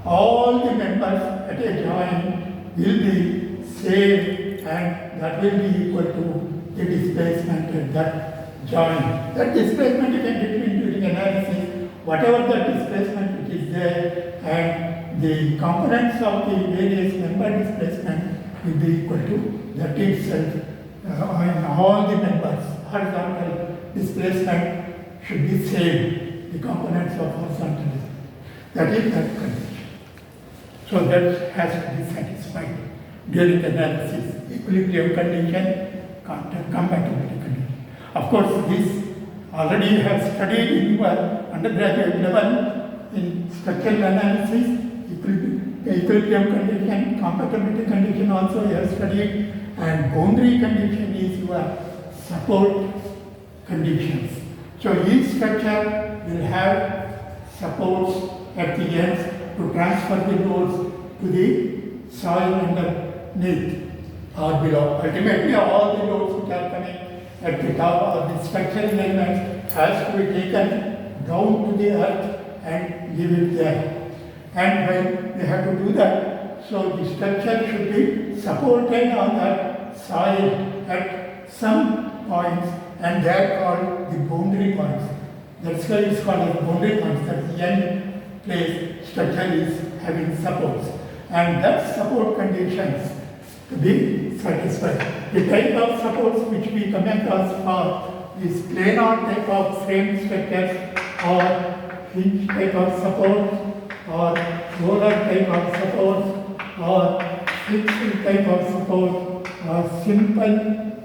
all the members at a joint will be same, and that will be equal to the displacement at that joint. That displacement you can determine during analysis, whatever the displacement which is there, and the components of the various member displacement will be equal to that itself in all the members. Horizontal displacement should be same, the components of horizontal displacement. That is that condition. So that has to be satisfied during analysis. Equilibrium condition, compatibility condition. Of course, this already you have studied in your undergraduate level in structural analysis. Equilibrium condition, compatibility condition also you have studied, and boundary condition is your support conditions. So each structure will have supports at the ends to transfer the loads to the soil underneath or below. Ultimately, all the loads which are coming at the top of the structural elements has to be taken down to the earth and leave it there. And when we have to do that, so the structure should be supported on that soil at some points, and they are called the boundary points. That's why it's called as boundary points. That's the end place structure is having supports. And that support conditions to be satisfied. The type of supports which we come across are these planar type of frame structures, or hinge type of support, or roller type of support, or fixed type of support, or simple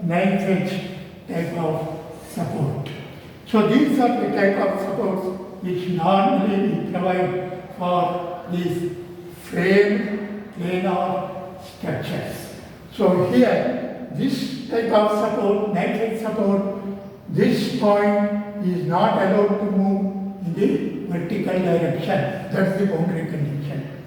knife edge type of support. So these are the type of supports which normally we provide for these frame planar structures. So here, this type of support, nitride support, this point is not allowed to move in the vertical direction. That's the boundary condition.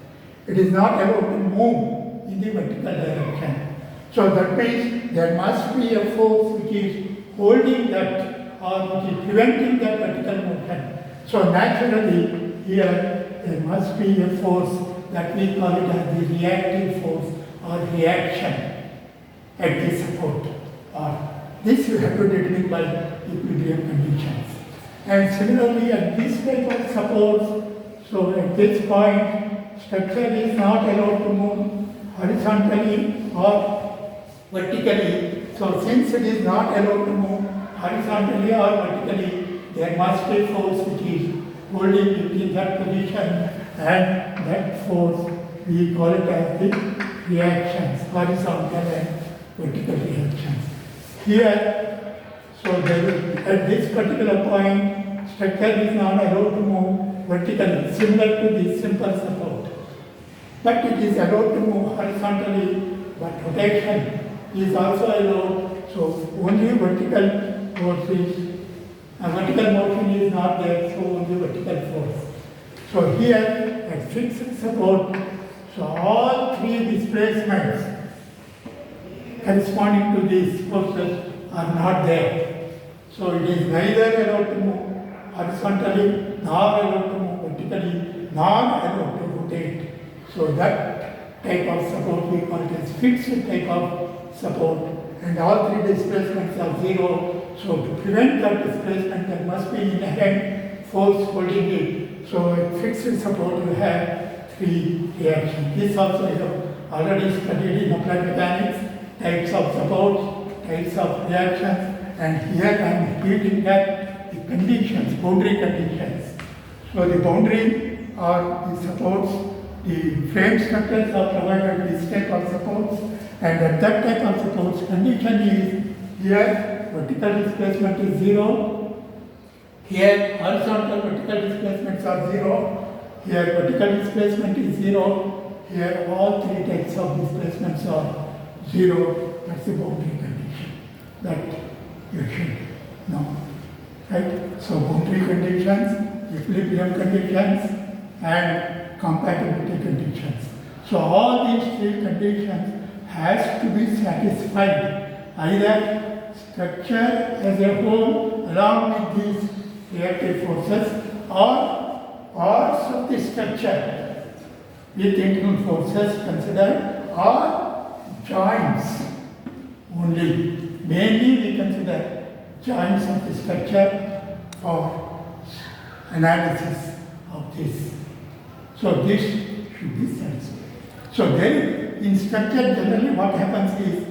It is not allowed to move in the vertical direction. So that means there must be a force which is holding that or which is preventing that vertical motion. So naturally here there must be a force that we call it as the reactive force or reaction at the support. This you have to determine by equilibrium conditions. And similarly at this type of supports, so at this point structure is not allowed to move horizontally or vertically. So since it is not allowed to move horizontally or vertically, there must be a force which is holding it in that position, and that force we call it as the reactions, horizontal and vertical reactions. Here, so at this particular point, structure is not allowed to move vertically, similar to the simple support. But it is allowed to move horizontally, but rotation is also allowed. So only vertical forces, vertical motion is not there, so only vertical force. So here at fixed support, so all three displacements corresponding to these forces are not there. So it is neither allowed to move horizontally, nor allowed to move vertically, nor allowed to rotate. So that type of support we call it as fixed type of support, and all three displacements are zero. So to prevent that displacement, there must be inherent force holding it. So at fixed support you have three reactions. This also you have already studied in applied mechanics, types of supports, types of reactions, and here I am repeating that the conditions, boundary conditions. So the boundary or the supports, the frame structures are provided this type of supports, and at that type of supports condition is here vertical displacement is zero, here horizontal vertical displacements are zero, here vertical displacement is zero, here all three types of displacements are zero. That's the boundary condition that you should know. Right? So boundary conditions, equilibrium conditions, and compatibility conditions. So all these three conditions has to be satisfied. Either structure as a whole along with these reactive forces, or parts of the structure with internal forces considered, or joints only. Mainly we consider joints of the structure for analysis of this. So this should be satisfied. So then in structure generally what happens is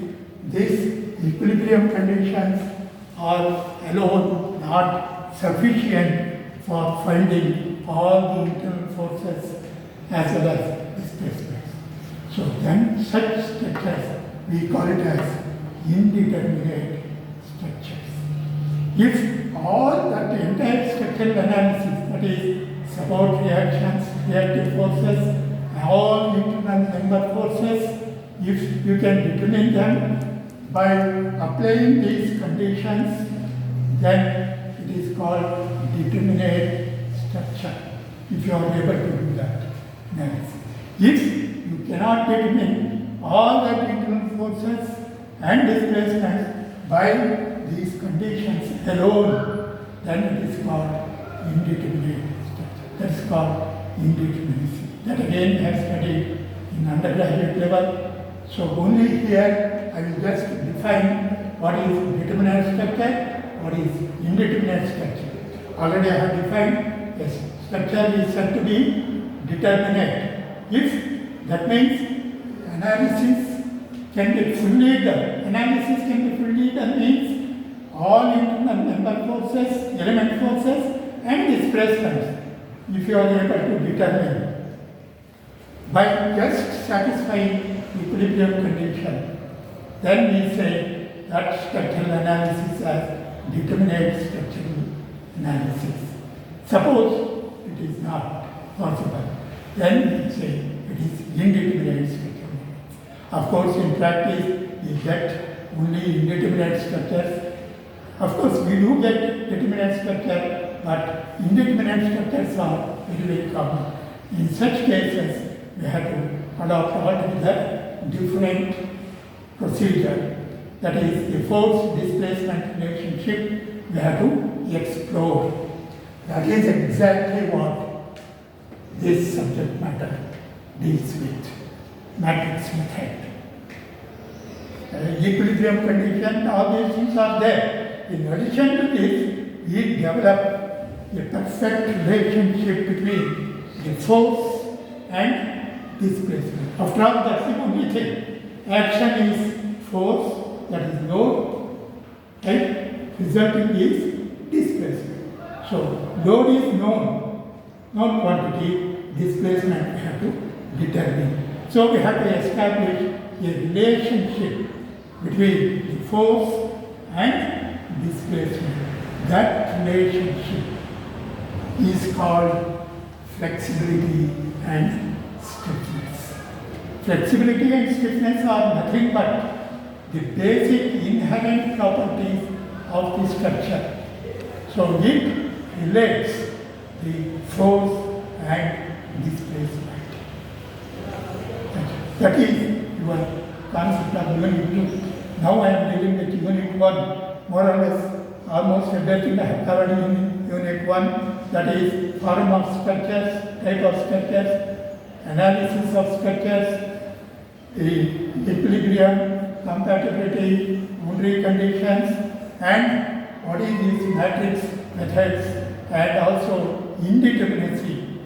these equilibrium conditions are alone not sufficient for finding all the internal forces as well as displacements. So then such structures we call it as indeterminate structures. If all that entire structural analysis, that is support reactions, reactive forces, all internal member forces, if you can determine them by applying these conditions, then it is called determinate structure, if you are able to do that analysis. If you cannot determine all the internal forces and displacements by these conditions alone, then it is called indeterminate structure. That is called indeterminacy. That again I have studied in undergraduate level. So only here I will just define what is determinate structure, what is indeterminate structure. Already I have defined a structure is said to be determinate. If that means analysis can be fully done. Analysis can be fully done means all internal member forces, element forces and displacements, if you are able to determine by just satisfying equilibrium condition, then we say that structural analysis as determinate structural analysis. Suppose it is not possible, then we say it is indeterminate structural analysis. Of course, in practice, we get only indeterminate structures. Of course, we do get determinate structure, but indeterminate structures are very, very common. In such cases, we have to adopt altogether different procedure. That is the force-displacement relationship we have to explore. That is exactly what this subject matter deals with, matrix method. Equilibrium condition, all these things are there. In addition to this, we develop a perfect relationship between the force and displacement. After all, that's the only thing. Action is force, that is load, right? Resulting is displacement. So, load is known quantity, displacement we have to determine. So, we have to establish a relationship between the force and displacement. That relationship is called flexibility and stiffness. Flexibility and stiffness are nothing but the basic inherent properties of the structure. So it relates the force and displacement. That is your concept of unit 2. Now I am dealing with unit 1, more or less almost everything I have covered in unit 1, that is form of structures, type of structures, analysis of structures, the equilibrium, compatibility, boundary conditions, and what is these matrix methods, and also indeterminacy.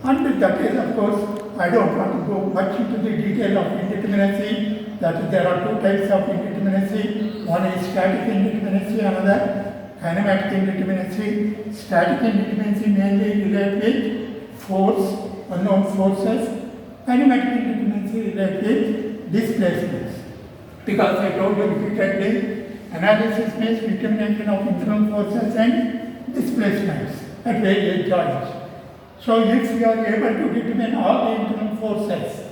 And that is, of course, I don't want to go much into the detail of indeterminacy, that there are two types of indeterminacy. One is static indeterminacy, another kinematic indeterminacy. Static indeterminacy mainly relate with force, unknown forces. Kinematic indeterminacy relate with displacements. Because I told you repeatedly, analysis means determination of internal forces and displacements at various joints. So if you are able to determine all the internal forces,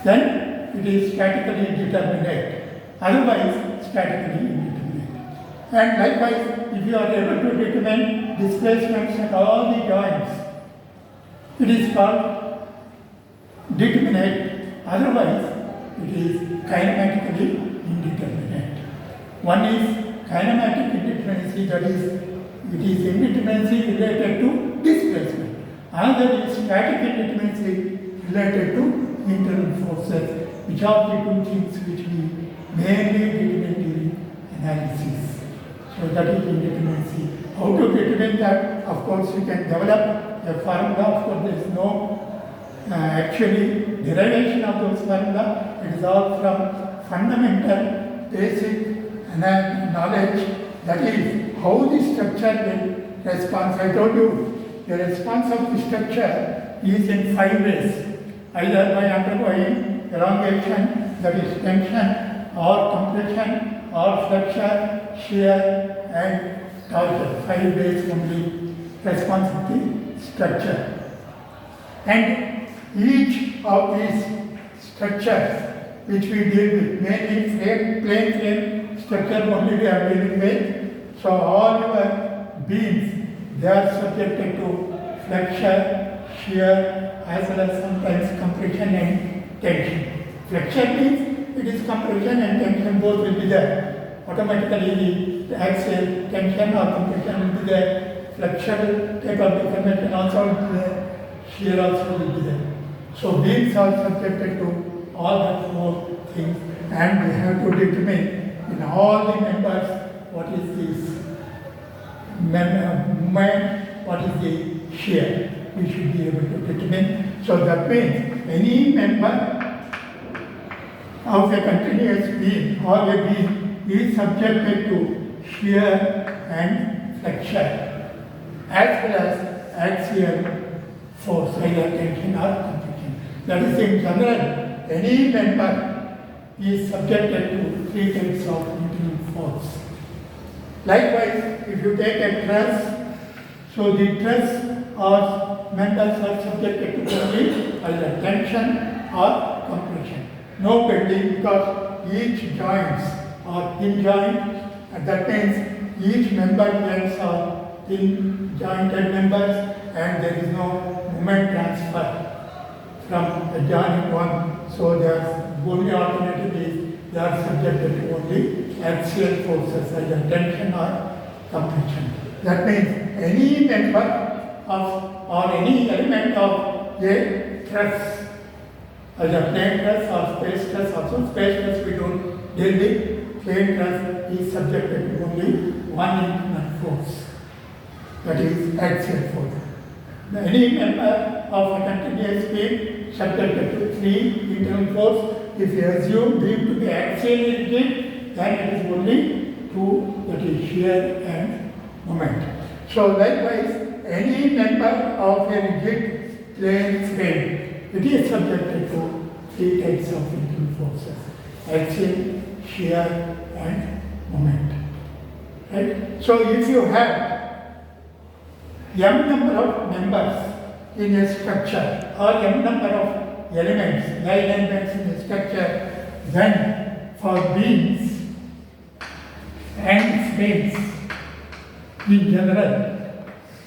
then it is statically determinate, otherwise statically indeterminate. And likewise, if you are able to determine displacements at all the joints, it is called determinate, otherwise it is kinematically indeterminate. One is kinematic indeterminacy, that is, it is indeterminacy related to displacement. Another is static indeterminacy related to internal forces, which are the two things which we mainly determine during analysis. So that is indeterminacy. How to determine that? Of course, you can develop a formula. Of course, there is no actually derivation of those formula. It is all from fundamental, basic knowledge. That is how the structure will respond. I told you, the response of the structure is in 5 ways, either by undergoing elongation, that is tension, or compression, or flexure, shear, and torsion. 5 ways only response of the structure. And each of these structures which we deal with, mainly plane frame structure only we are dealing with. So all your beams, they are subjected to flexure, shear, as well as sometimes compression and tension. Flexure means it is compression and tension, both will be there. Automatically the axial tension or compression will be there. Flexure type of deformation also will be there. Shear also will be there. So beams are subjected to all the 4 things, and we have to determine in all the members what is this moment, what is the shear. We should be able to determine. So that means any member of a continuous beam or a beam is subjected to shear and flexure, as well as axial force, either tension or compression. That is, in general, any member is subjected to 3 types of internal force. Likewise, if you take a truss, so the truss or members are subjected to only either tension or compression. No bending, because each joints are thin joint, and that means each member ends are thin jointed members, and there is no moment transfer from the joint one. So their only alternative is they are subjected to only axial forces, either tension or compression. That means any member of or any element of a truss, either plane truss or space truss, also space truss we don't deal with, plane truss is subjected to only one internal force, that is axial force. Any member of a continuous beam subjected to three internal force. If you assume beam to be axially rigid, then it is only two, that is shear and moment. So likewise, any member of a rigid plane frame, it is subjected to three types of internal forces: axial, shear, and moment. Right? So if you have m number of members in a structure or m number of elements, line elements in the structure, then for beams and frames in general,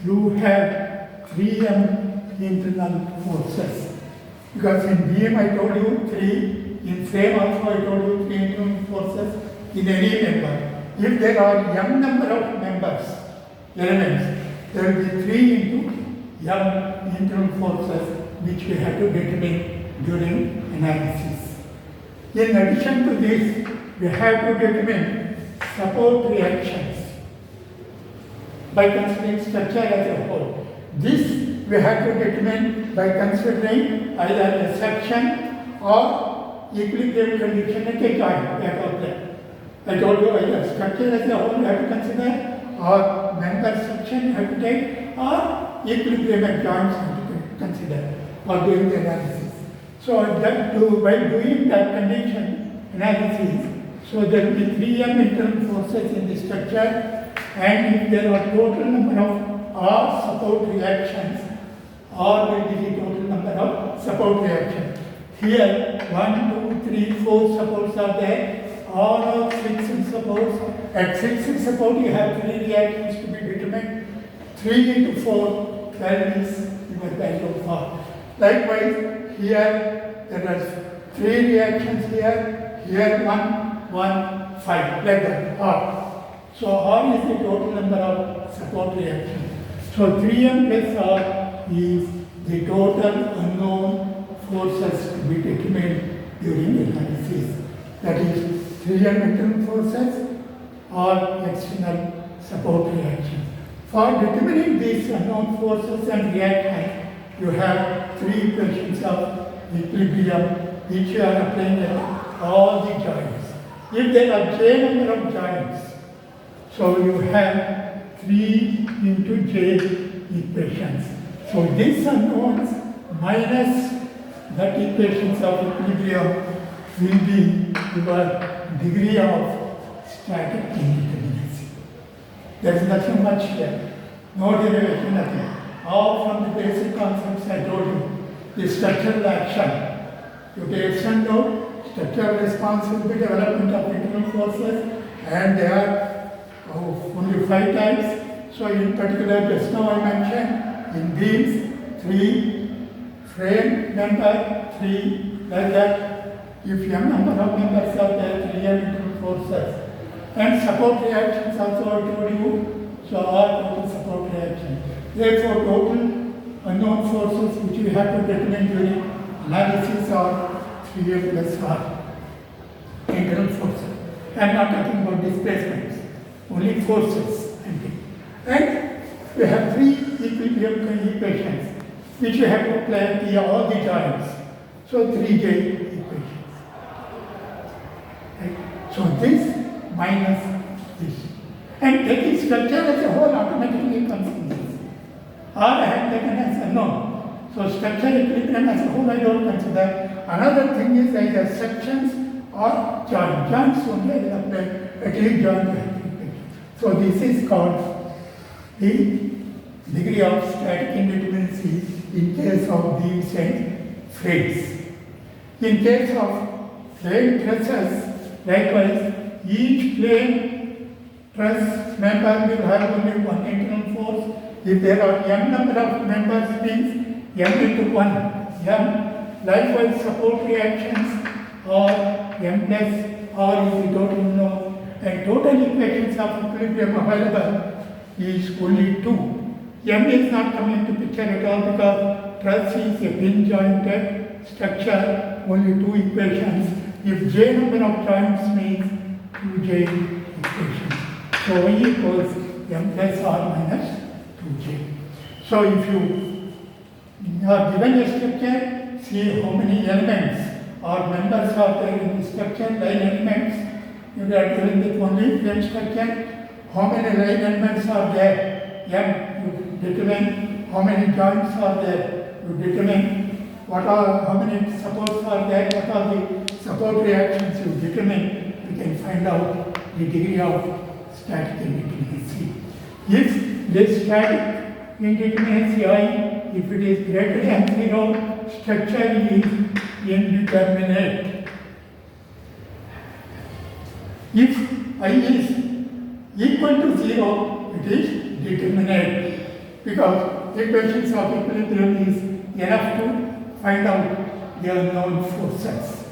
you have 3m internal forces. Because in beam I told you 3, in frame also I told you 3 internal forces in any member. If there are m number of members, elements, there will be 3 into m internal forces which we have to determine during analysis. In addition to this, we have to determine support reactions by considering structure as a whole. This we have to determine by considering either a section or equilibrium condition at a joint. I told you either structure as a whole you have to consider, or member section you have to take, or equilibrium at joints you have to consider for doing the analysis. So by doing that condition analysis, so there will be 3m internal forces in the structure, and if there are total number of R support reactions, R will be the total number of support reactions. Here 1, 2, 3, 4 supports are there, all are fixed supports. At fixed support you have 3 reactions to be determined. 3 into 4, 12 is your value of R. Likewise, here there are 3 reactions here 1, 1, 5, like that, R. So R is the total number of support reactions. So 3m plus R is the total unknown forces to be determined during analysis. That is 3m internal forces or external support reactions. For determining these unknown forces and reactions, you have 3 equations of equilibrium which you are applying at all the joints. If there are j number of joints, so you have 3 into j equations. So these unknowns minus that equations of equilibrium will be your degree of static indeterminacy. There is nothing much here. No derivation, nothing. All from the basic concepts I told you. The structural action. You take some note, structural response will be development of internal forces, and there are only 5 types. So in particular, just now I mentioned, in beams, 3, frame member, 3, like that. If m number of members are there, 3m internal forces. And support reactions also I told you, so all total support reactions. Therefore, total unknown forces which we have to determine during analysis are 3m plus r, internal forces. I am not talking about displacements, only forces. And we have 3 equilibrium equations which we have to apply at all the joints. So 3j equations. Right? So this minus this. And taking structure as a whole automatically comes in this. Or I have taken as unknown. So structure equilibrium as a whole I don't consider. Another thing is either sections or joint. Joints only I will apply at each joint. So this is called the degree of static indeterminacy in case of beams and frames. In case of frame trusses, Likewise, each plane truss member will have only one internal force. If there are m number of members, means m into 1, m. Likewise, support reactions are m plus r is the total known, and total equations of equilibrium available is only 2. M is not coming into picture at all because truss is a pin jointed structure, only 2 equations. If j number of joints means 2j equations. So y equals m plus r minus 2j. So if you are given a structure, see how many elements or members are there in the structure, line elements. You are given the only plane structure. How many line elements are there? M, you determine how many joints are there. You determine how many supports are there, what are the support reactions you determine. You can find out the degree of static indeterminacy. If this static indeterminacy I, if it is greater than 0, structure is indeterminate. If I is equal to 0, it is determinate, because equations of equilibrium is enough to find out the unknown forces.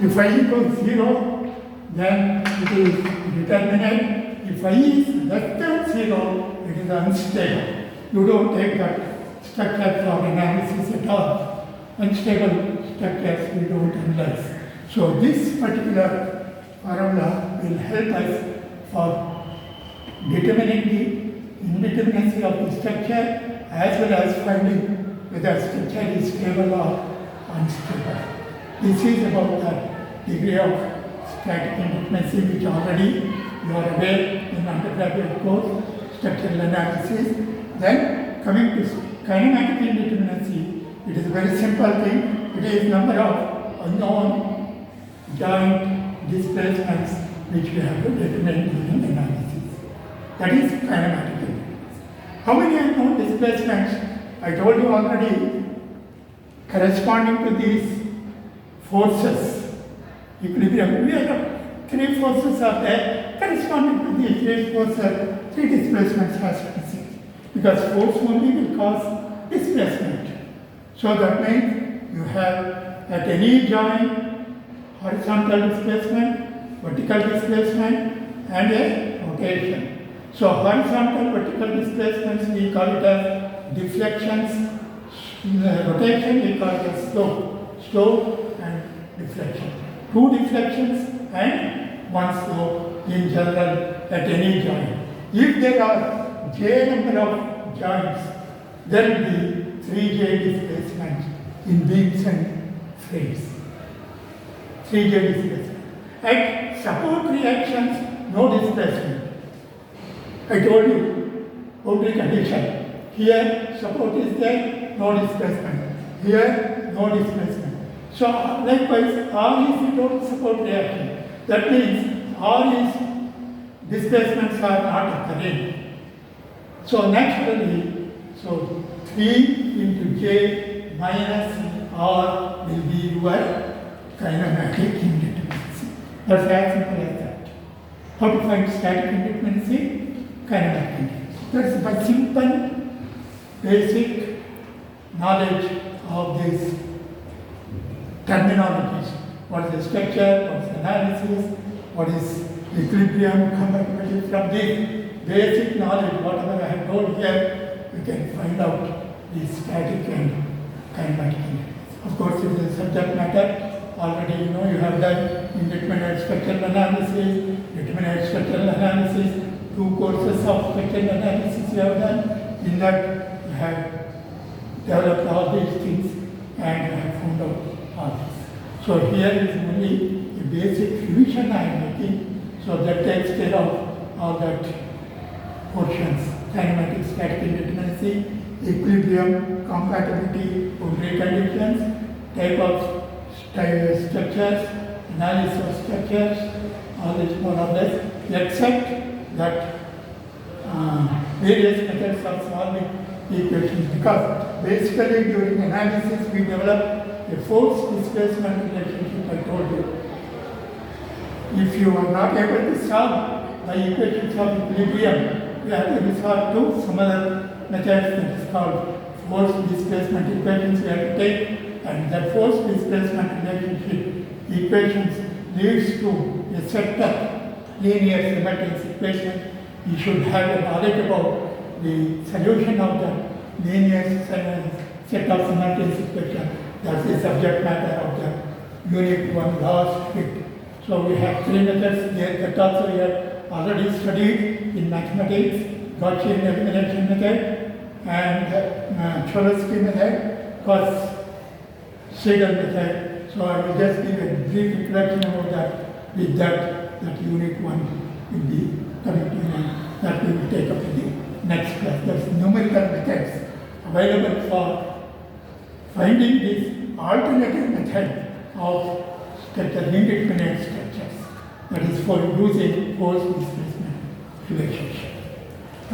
If I equals 0, then it is determinate. If I is less than 0, it is unstable. You don't take that structure for analysis at all. Unstable structures we don't analyze. So this particular formula will help us for determining the indeterminacy of the structure as well as finding whether structure is stable or unstable. This is about the degree of static indeterminacy, which already you are aware in undergraduate course, structural analysis. Then coming to kinematic indeterminacy, it is a very simple thing. It is number of unknown joint displacements which we have to determine during analysis. That is kinematic indeterminacy. How many unknown displacements? I told you already, corresponding to these forces, equilibrium, we have 3 forces are there, corresponding to these 3 forces, 3 displacements has to be seen. Because force only will cause displacement. So that means you have at any joint horizontal displacement, vertical displacement, and a rotation. So horizontal vertical displacements we call it as deflections, rotation we call it as slope and deflection. 2 deflections and 1 slope in general at any joint. If there are j number of joints, there will be 3j displacements in beams and frames. 3j displacement. At support reactions, no displacement. I told you, boundary condition. Here, support is there, no displacement. Here, no displacement. So, likewise, R is the total support reaction. That means R is displacements are not occurring. So, naturally, 3 into J minus R will be your kinematic indeterminacy. That's as simple as that. How to find static indeterminacy? Kinematic indeterminacy. That's by simple, basic knowledge of these terminologies. What is the structure, what is the analysis, what is equilibrium, compatibility. From this basic knowledge, whatever I have told here, you can find out the static and kinematic indeterminacy. Of course, it is a subject matter. Already you know you have done indeterminate structural analysis, determinate structural analysis, 2 courses of structural analysis you have done. In that you have developed all these things and you have found out all this. So here is only a basic revision I am making, so that takes care of all that portions: kinematic, static indeterminacy, equilibrium, compatibility, boundary conditions, type of structures, analysis of structures, all this more or less, except that various methods of solving equations, because basically during analysis we develop a force-displacement relationship, I told you. If you are not able to solve by equations of equilibrium, you have to resort to some other method that is called force displacement equations we have to take, and that force displacement relationship equations leads to a set of linear simultaneous equations. You should have a knowledge about the solution of the linear set of simultaneous equations. That's the subject matter of the Unit 1 last bit. So we have three methods here that also we have already studied in mathematics: Gaussian elimination method and Cholesky method, Gauss-Seidel method. So I will just give a brief introduction about that. With that Unit 1 will be coming to an end. That we will take up in the next class. There's numerical methods available for finding this alternative method of indeterminate structures. That is for using force displacement relation.